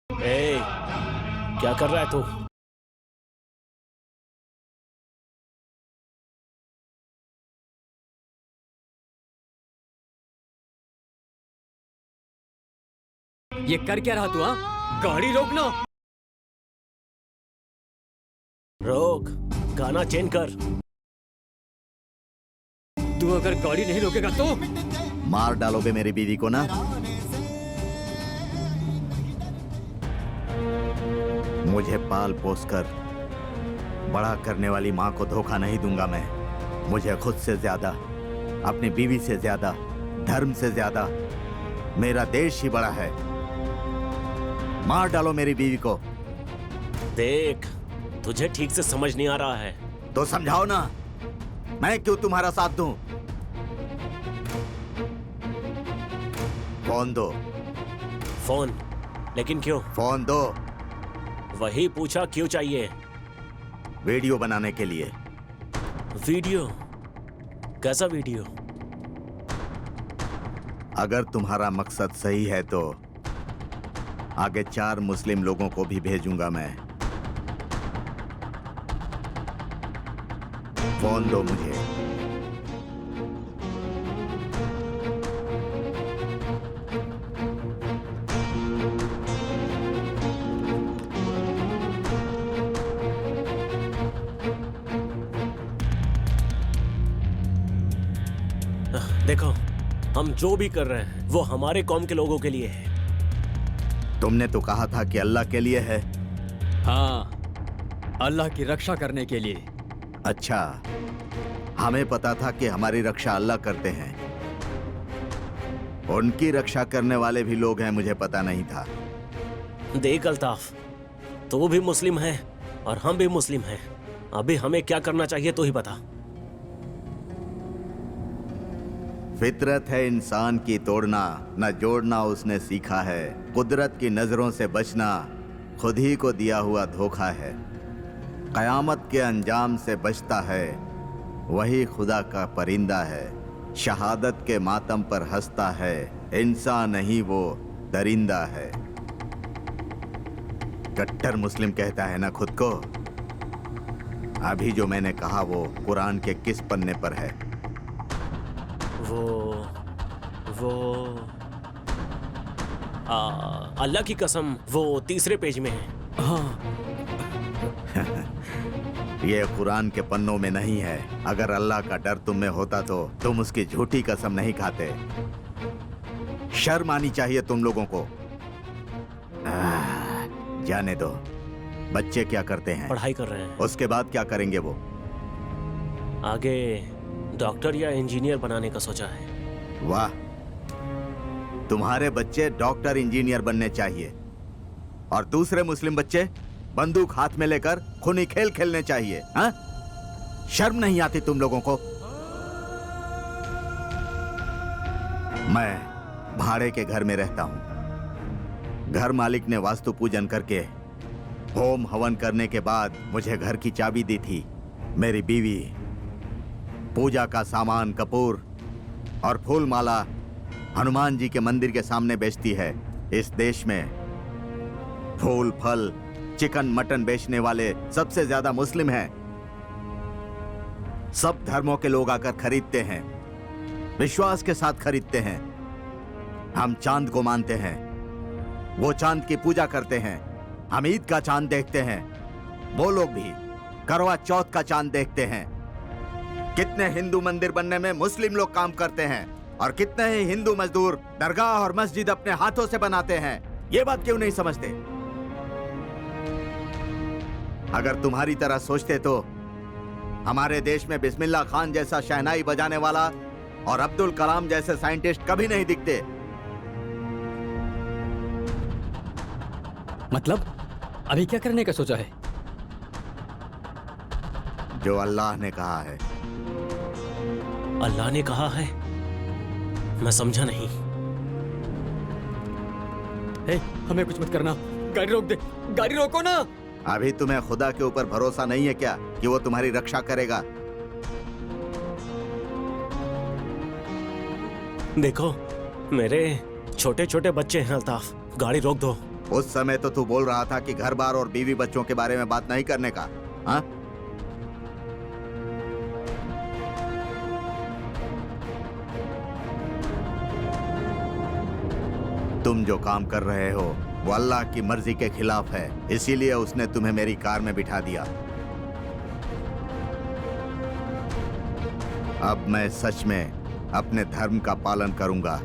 ए, क्या कर रहा है तू? ये कर क्या रहा तू? हाँ, गाड़ी रोकना। रोक, गाना चेंज कर। तू अगर गाड़ी नहीं रोकेगा तो मार डालोगे मेरी बीवी को ना? मुझे पाल पोस कर बड़ा करने वाली माँ को धोखा नहीं दूंगा मैं। मुझे खुद से ज्यादा, अपनी बीवी से ज्यादा, धर्म से ज्यादा मेरा देश ही बड़ा है। मार डालो मेरी बीवी को। देख, तुझे ठीक से समझ नहीं आ रहा है तो समझाओ ना, मैं क्यों तुम्हारा साथ दूं? फोन दो। फोन? लेकिन क्यों? फोन दो। वही पूछा, क्यों चाहिए? वीडियो बनाने के लिए। वीडियो? कैसा वीडियो? अगर तुम्हारा मकसद सही है तो आगे 4 मुस्लिम लोगों को भी भेजूंगा मैं। फोन दो मुझे। देखो, हम जो भी कर रहे हैं वो हमारे कौम के लोगों के लिए है। तुमने तो कहा था कि अल्लाह के लिए है। हाँ, अल्लाह की रक्षा करने के लिए। अच्छा, हमें पता था कि हमारी रक्षा अल्लाह करते हैं। उनकी रक्षा करने वाले भी लोग हैं, मुझे पता नहीं था। देख अल्ताफ, तू भी मुस्लिम है और हम भी मुस्लिम हैं। अभी हमें क्या करना चाहिए तो ही बता। फितरत है इंसान की तोड़ना, न जोड़ना उसने सीखा है। कुदरत की नजरों से बचना खुद ही को दिया हुआ धोखा है। कयामत के अंजाम से बचता है, वही खुदा का परिंदा है। शहादत के मातम पर हंसता है, इंसान नहीं वो दरिंदा है। कट्टर मुस्लिम कहता है ना खुद को। अभी जो मैंने कहा वो कुरान के किस पन्ने पर है? वो अल्लाह की कसम, वो 3 पेज में है। हाँ। ये कुरान के पन्नों में नहीं है। अगर अल्लाह का डर तुम में होता तो तुम उसकी झूठी कसम नहीं खाते। शर्म आनी चाहिए तुम लोगों को। जाने दो। बच्चे क्या करते हैं? पढ़ाई कर रहे हैं। उसके बाद क्या करेंगे वो? आगे डॉक्टर या इंजीनियर बनाने का सोचा है। वाह, तुम्हारे बच्चे डॉक्टर इंजीनियर बनने चाहिए और दूसरे मुस्लिम बच्चे बंदूक हाथ में लेकर खूनी खेल खेलने चाहिए। हाँ? शर्म नहीं आती तुम लोगों को? मैं भाड़े के घर में रहता हूं। घर मालिक ने वास्तु पूजन करके होम हवन करने के बाद मुझे घर की चाबी दी थी। मेरी बीवी पूजा का सामान, कपूर और फूल माला हनुमान जी के मंदिर के सामने बेचती है। इस देश में फूल, फल, चिकन, मटन बेचने वाले सबसे ज्यादा मुस्लिम हैं। सब धर्मों के लोग आकर खरीदते हैं, विश्वास के साथ खरीदते हैं। हम चांद को मानते हैं, वो चांद की पूजा करते हैं। हम ईद का चांद देखते हैं, वो लोग भी करवा चौथ का चांद देखते हैं। कितने हिंदू मंदिर बनने में मुस्लिम लोग काम करते हैं और कितने ही हिंदू मजदूर दरगाह और मस्जिद अपने हाथों से बनाते हैं। ये बात क्यों नहीं समझते? अगर तुम्हारी तरह सोचते तो हमारे देश में बिस्मिल्लाह खान जैसा शहनाई बजाने वाला और अब्दुल कलाम जैसे साइंटिस्ट कभी नहीं दिखते। मतलब अभी क्या करने का सोचा है? जो अल्लाह ने कहा है। अल्लाह ने कहा है? मैं समझा नहीं। हे, हमें कुछ मत करना। गाड़ी रोक दे। गाड़ी रोको ना। अभी तुम्हें खुदा के ऊपर भरोसा नहीं है क्या कि वो तुम्हारी रक्षा करेगा? देखो, मेरे छोटे छोटे बच्चे हैं अल्ताफ, गाड़ी रोक दो। उस समय तो तू बोल रहा था कि घर बार और बीवी बच्चों के बारे में बात नहीं करने का। हाँ? तुम जो काम कर रहे हो वो अल्लाह की मर्जी के खिलाफ है, इसीलिए उसने तुम्हें मेरी कार में बिठा दिया। अब मैं सच में अपने धर्म का पालन करूंगा।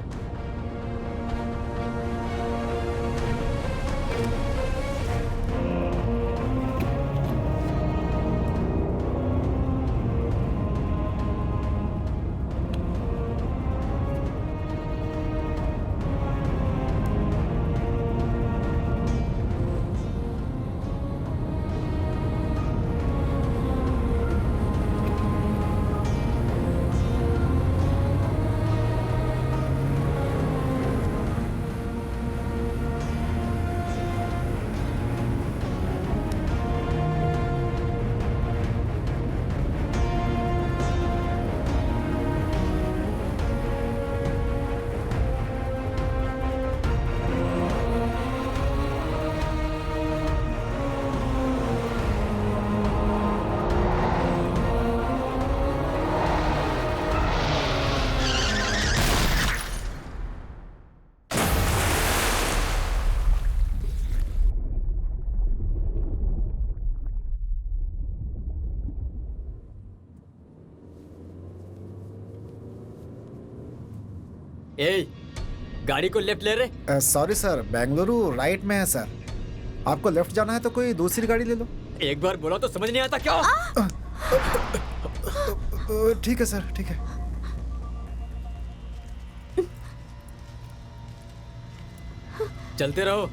ए, गाड़ी को लेफ्ट ले रहे? सॉरी सर, बेंगलुरु राइट में है सर। आपको लेफ्ट जाना है तो कोई दूसरी गाड़ी ले लो। एक बार बोला तो समझ नहीं आता क्या? ठीक है सर, ठीक है। चलते रहो।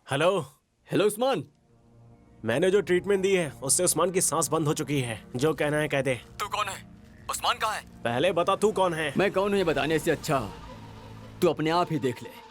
हेलो। हेलो उस्मान। मैंने जो ट्रीटमेंट दी है उससे उस्मान की सांस बंद हो चुकी है। जो कहना है कह दे। तू कौन है? उस्मान कहाँ है? पहले बता तू कौन है। मैं कौन हूँ ये बताने से अच्छा तू अपने आप ही देख ले।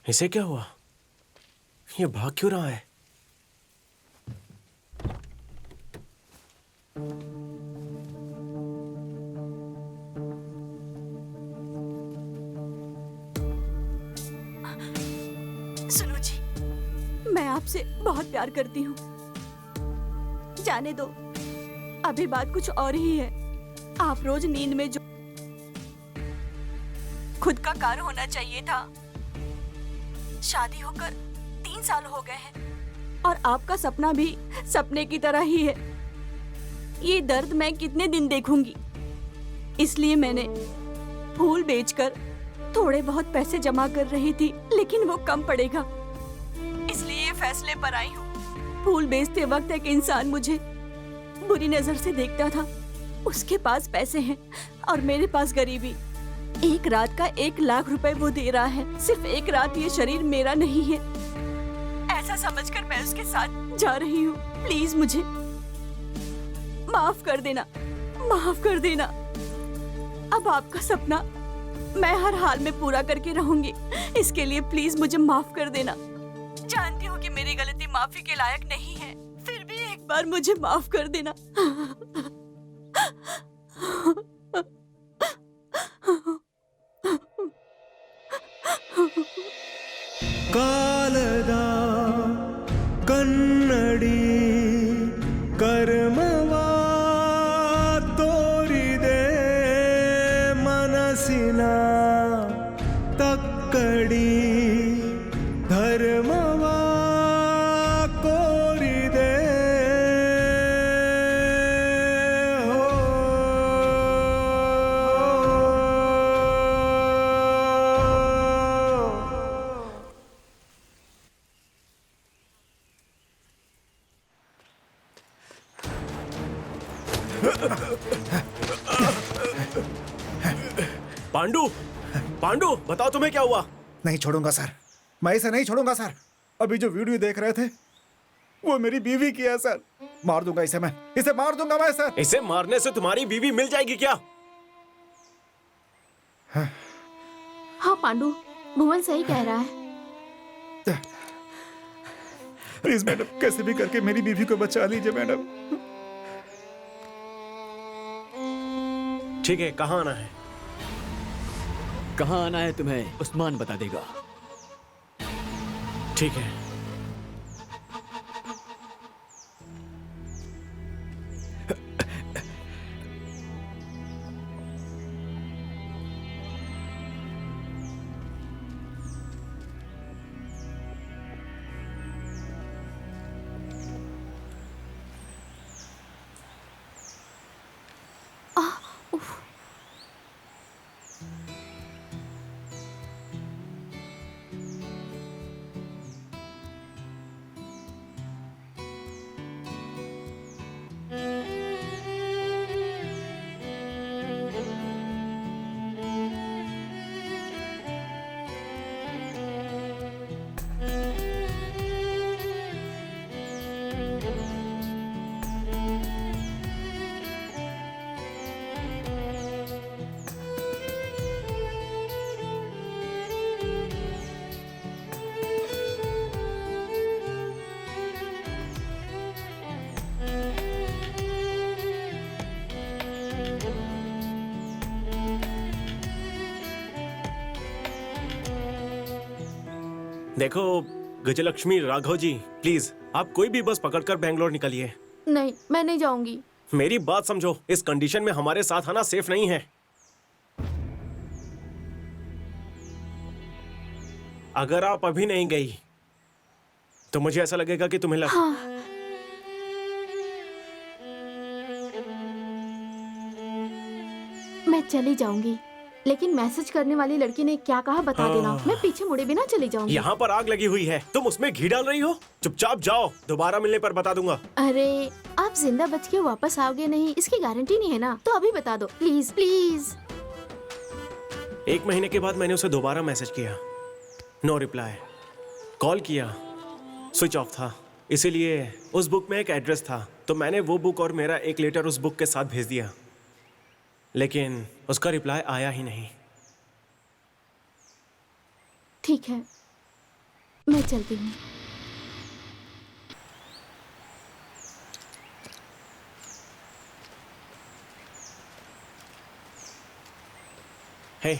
इसे क्या हुआ? ये भाग क्यों रहा है? सुनो जी, मैं आपसे बहुत प्यार करती हूँ। जाने दो, अभी बात कुछ और ही है। आप रोज नींद में जो खुद का कार होना चाहिए था। शादी होकर 3 साल हो गए हैं और आपका सपना भी सपने की तरह ही है। ये दर्द मैं कितने दिन देखूंगी? इसलिए मैंने फूल बेचकर थोड़े बहुत पैसे जमा कर रही थी, लेकिन वो कम पड़ेगा, इसलिए ये फैसले पर आई हूँ। फूल बेचते वक्त एक इंसान मुझे बुरी नजर से देखता था। उसके पास पैसे हैं और मेरे पास गरीबी। एक रात का 1 लाख रुपए वो दे रहा है। सिर्फ एक रात, ये शरीर मेरा नहीं है, ऐसा समझकर मैं उसके साथ जा रही हूँ। प्लीज मुझे माफ कर देना, माफ कर देना। अब आपका सपना मैं हर हाल में पूरा करके रहूंगी। इसके लिए प्लीज मुझे माफ कर देना। जानती हूँ कि मेरी गलती माफी के लायक नहीं है, फिर भी एक बार मुझे माफ कर देना। ಕಾಲದ ಕನ್ನಡಿ ಕರ್ಮವ ತೋರಿದೆ ಮನಸ್ಸಿನ ತಕ್ಕಡಿ ಧರ್ಮವ ಕೋರಿದೆ पांडु, पांडु, बताओ तुम्हें क्या हुआ? नहीं छोड़ूंगा सर, मैं इसे नहीं छोड़ूंगा सर। अभी जो वीडियो देख रहे थे वो मेरी बीवी की है सर। मार दूंगा इसे, मैं इसे मार दूंगा मैं सर। इसे मारने से तुम्हारी बीवी मिल जाएगी क्या? हाँ पांडु, भुवन सही कह रहा है। प्लीज मैडम, कैसे भी करके मेरी बीवी को बचा लीजिए मैडम। ठीक है, कहाँ आना है? कहाँ आना है तुम्हें उस्मान बता देगा। ठीक है। देखो गजलक्ष्मी, राघव जी, प्लीज आप कोई भी बस पकड़कर बेंगलोर निकलिए। नहीं, मैं नहीं जाऊंगी। मेरी बात समझो, इस कंडीशन में हमारे साथ आना सेफ नहीं है। अगर आप अभी नहीं गई तो मुझे ऐसा लगेगा कि तुम्हें हाँ। मैं चली जाऊंगी, लेकिन मैसेज करने वाली लड़की ने क्या कहा बता देना। मैं पीछे मुड़े बिना चली जाऊंगी। यहाँ पर आग लगी हुई है, तुम उसमें घी डाल रही हो। चुपचाप जाओ, दोबारा मिलने पर बता दूंगा। अरे आप जिंदा बच के वापस आओगे नहीं, इसकी गारंटी नहीं है ना, तो अभी बता दो प्लीज प्लीज। 1 महीने के बाद मैंने उसे दोबारा मैसेज किया, नो रिप्लाई। कॉल किया, स्विच ऑफ था। इसीलिए उस बुक में एक एड्रेस था, तो मैंने वो बुक और मेरा एक लेटर उस बुक के साथ भेज दिया, लेकिन उसका रिप्लाई आया ही नहीं। ठीक है, मैं चलती हूँ। हे,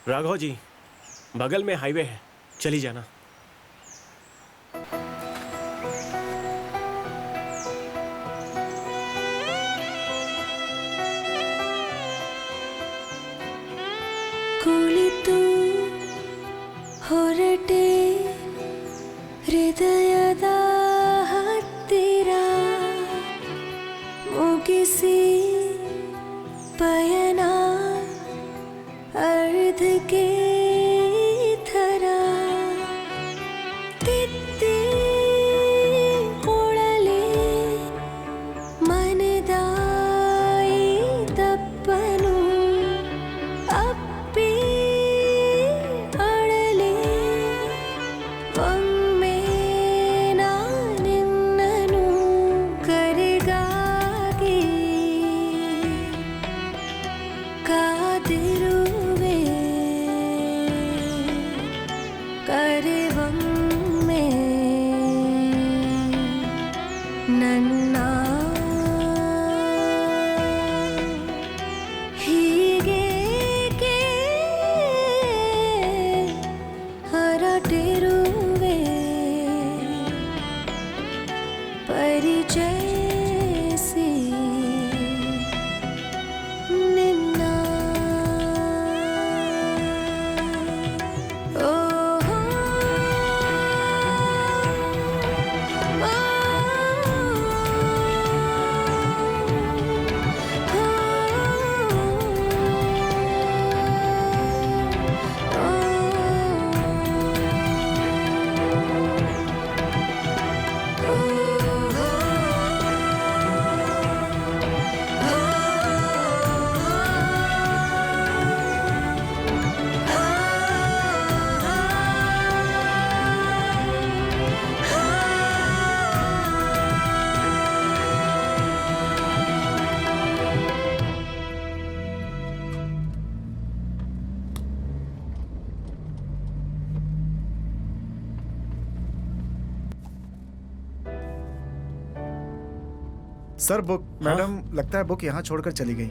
राघव जी, बगल में हाईवे है, चली जाना। ಕುಳಿತು ಹೊರಟೆ ಹೃದಯದ ಹತ್ತಿರ ಮುಗಿಸಿ ಪಯಣ ಅರ್ಧಕ್ಕೆ ಥರ ತಿತ್ತಿ ಕೊಳಲೆ ಮನದಾಯಿ ತಪ್ಪನು ಅಪ್ಪಿ ಅಳಲೆ ಒಮ್ಮೆ ನಾನಿನ್ನನು ಕರೆಗಾಗಿ ಕಾದಿರುವೆ ಕರೆವೊಮ್ಮೆ ನನ್ನ ಹೀಗೇಕೆ ಹೊರಟಿರುವೆ ಪರಿಚಯಿಸಿ ನಿನ್ನ ಓಹೋ सर बुक मैडम लगता है बुक यहाँ छोड़कर चली गई।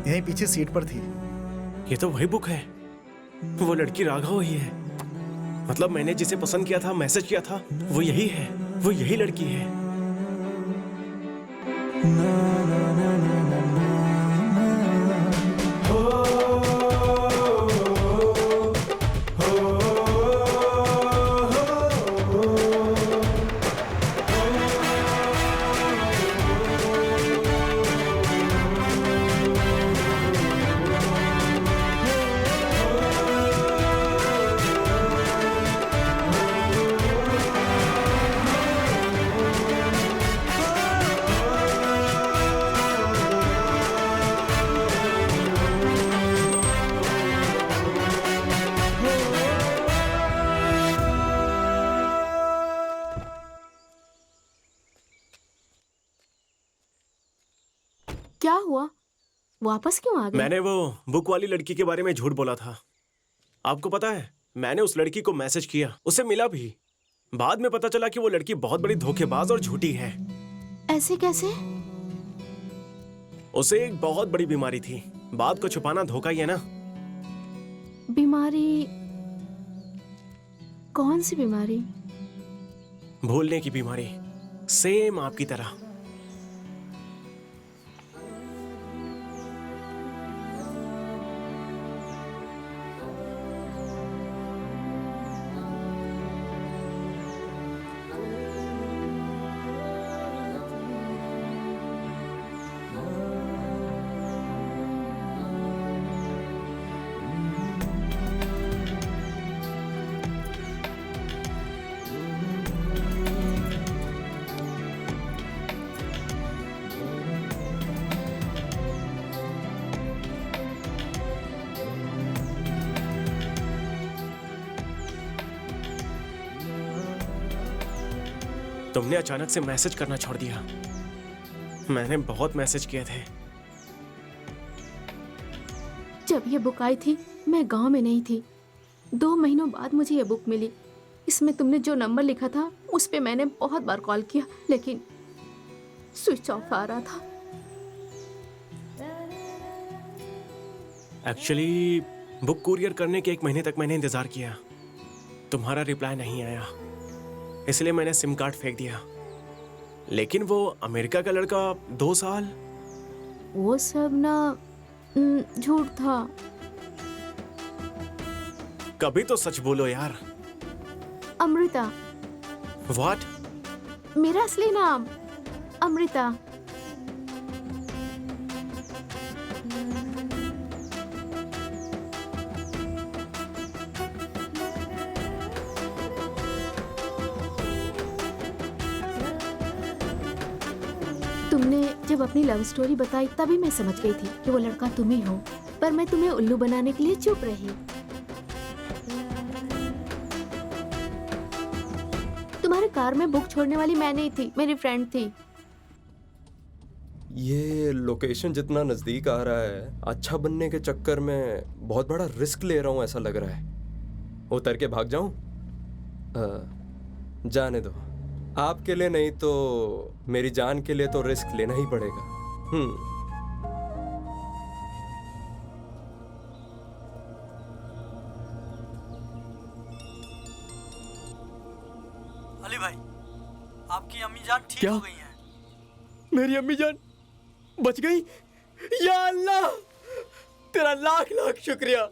यहीं पीछे सीट पर थी। ये तो वही बुक है, वो लड़की राघव ही है। मतलब मैंने जिसे पसंद किया था, मैसेज किया था, वो यही है, वो यही लड़की है। क्या हुआ? वापस क्यों आ गए? मैंने वो बुक वाली लड़की के बारे में झूठ बोला था। आपको पता है, मैंने उस लड़की को मैसेज किया, उसे मिला भी। बाद में पता चला कि वो लड़की बहुत बड़ी धोखेबाज और झूठी है। ऐसे कैसे? उसे एक बहुत बड़ी बीमारी थी। बात को छुपाना धोखा ही है ना। बीमारी? कौन सी बीमारी? भूलने की बीमारी, सेम आपकी तरह। तुमने अचानक से मैसेज करना छोड़ दिया। मैंने बहुत मैसेज किए थे। जब ये बुक आई थी मैं गांव में नहीं थी। 2 महीनों बाद मुझे ये बुक मिली। इसमें तुमने जो नंबर लिखा था उस पे मैंने बहुत बार कॉल किया, लेकिन स्विच ऑफ आ रहा था। एक्चुअली बुक कुरियर करने के 1 महीने तक मैंने इंतजार किया। तुम्हारा रिप्लाई नहीं आया, इसलिए मैंने सिम कार्ड फेंक दिया। लेकिन वो अमेरिका का लड़का 2 साल, वो सब ना झूठ था। कभी तो सच बोलो यार। अमृता, व्हाट? मेरा असली नाम अमृता। तुमने जब अपनी लव स्टोरी बताई तभी मैं समझ गई थी कि वो लड़का तुम ही हो, पर मैं तुम्हें उल्लू बनाने के लिए चुप रही। तुम्हारे कार में बुक छोड़ने वाली मैं नहीं थी, मेरी फ्रेंड थी। ये लोकेशन जितना नजदीक आ रहा है, अच्छा बनने के चक्कर में बहुत बड़ा रिस्क ले रहा हूं ऐसा लग रहा है। उतर के भाग जाऊं? जाने दो, आपके लिए नहीं तो मेरी जान के लिए तो रिस्क लेना ही पड़ेगा। अली भाई, आपकी अम्मी जान ठीक क्या? हो गई हैं। मेरी अम्मी जान बच गई? या अल्लाह, तेरा लाख लाख शुक्रिया।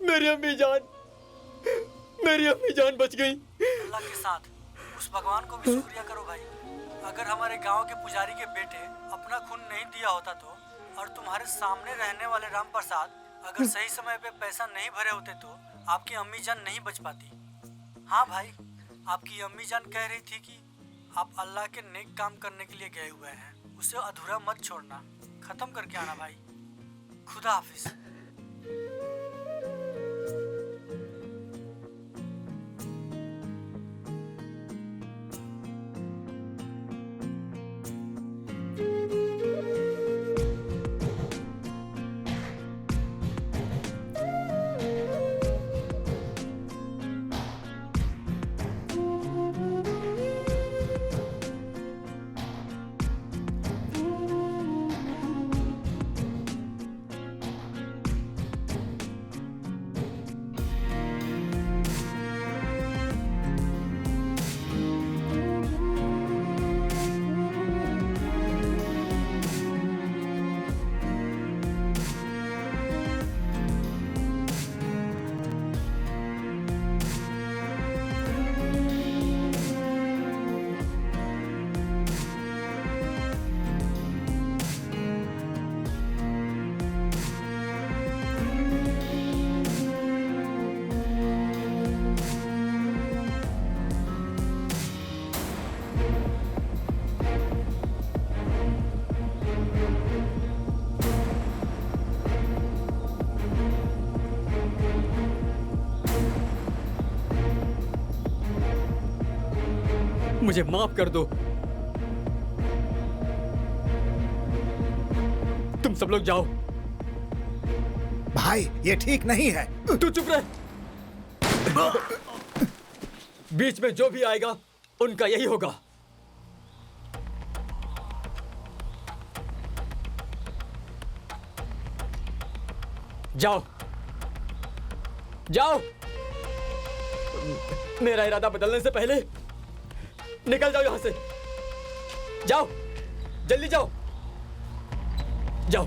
मेरी अम्मी जान बच गई। अल्लाह के साथ उस भगवान को भी शुक्रिया करो भाई। अगर हमारे गांव के पुजारी के बेटे अपना खून नहीं दिया होता तो, और तुम्हारे सामने रहने वाले राम प्रसाद अगर सही समय पे पैसा नहीं भरे होते तो आपकी अम्मी जान नहीं बच पाती। हाँ भाई, आपकी अम्मी जान कह रही थी कि आप अल्लाह के नेक काम करने के लिए गए हुए हैं, उसे अधूरा मत छोड़ना, खत्म करके आना भाई। खुदा हाफिज। मुझे माफ कर दो। तुम सब लोग जाओ। भाई ये ठीक नहीं है। तू चुप रह। बीच में जो भी आएगा उनका यही होगा। जाओ जाओ, मेरा इरादा बदलने से पहले निकल जाओ यहां से। जाओ, जल्दी जाओ, जाओ,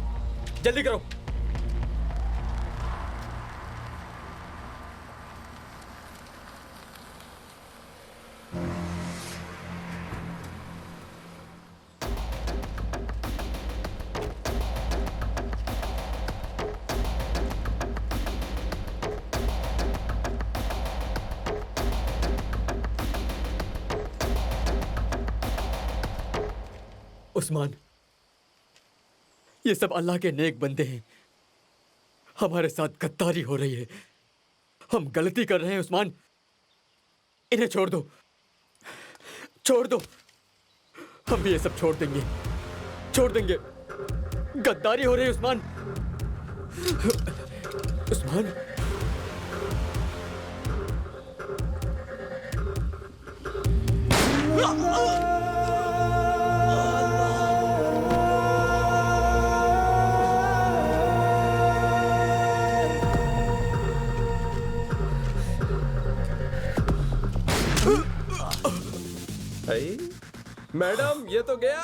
जल्दी करो। उस्मान, ये सब अल्लाह के नेक बंदे हैं। हमारे साथ गद्दारी हो रही है। हम गलती कर रहे हैं उस्मान। इन्हें छोड़ दो, छोड़ दो। हम भी ये सब छोड़ देंगे, छोड़ देंगे। गद्दारी हो रही है उस्मान। उस्मान, मैडम ये तो गया।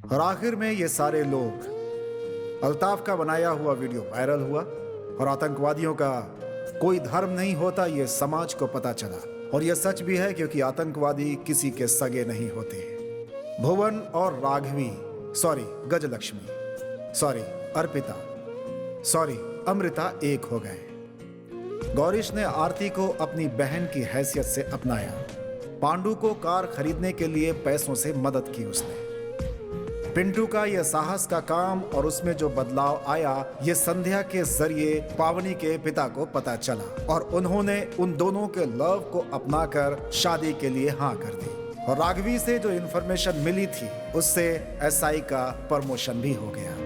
और आखिर में ये सारे लोग, अल्ताफ का बनाया हुआ वीडियो वायरल हुआ और आतंकवादियों का कोई धर्म नहीं होता ये समाज को पता चला। और ये सच भी है क्योंकि आतंकवादी किसी के सगे नहीं होते। भुवन और Raghavi, sorry Gajalakshmi, sorry Arpita, sorry Amrita एक हो गए। गौरीश ने आरती को अपनी बहन की हैसियत से अपनाया। पांडु को कार खरीदने के लिए पैसों से मदद की उसने। पिंटू का यह साहस का काम और उसमें जो बदलाव आया ये संध्या के जरिए पावनी के पिता को पता चला और उन्होंने उन दोनों के लव को अपनाकर शादी के लिए हाँ कर दी। और राघवी से जो इन्फॉर्मेशन मिली थी उससे एसआई का प्रमोशन भी हो गया।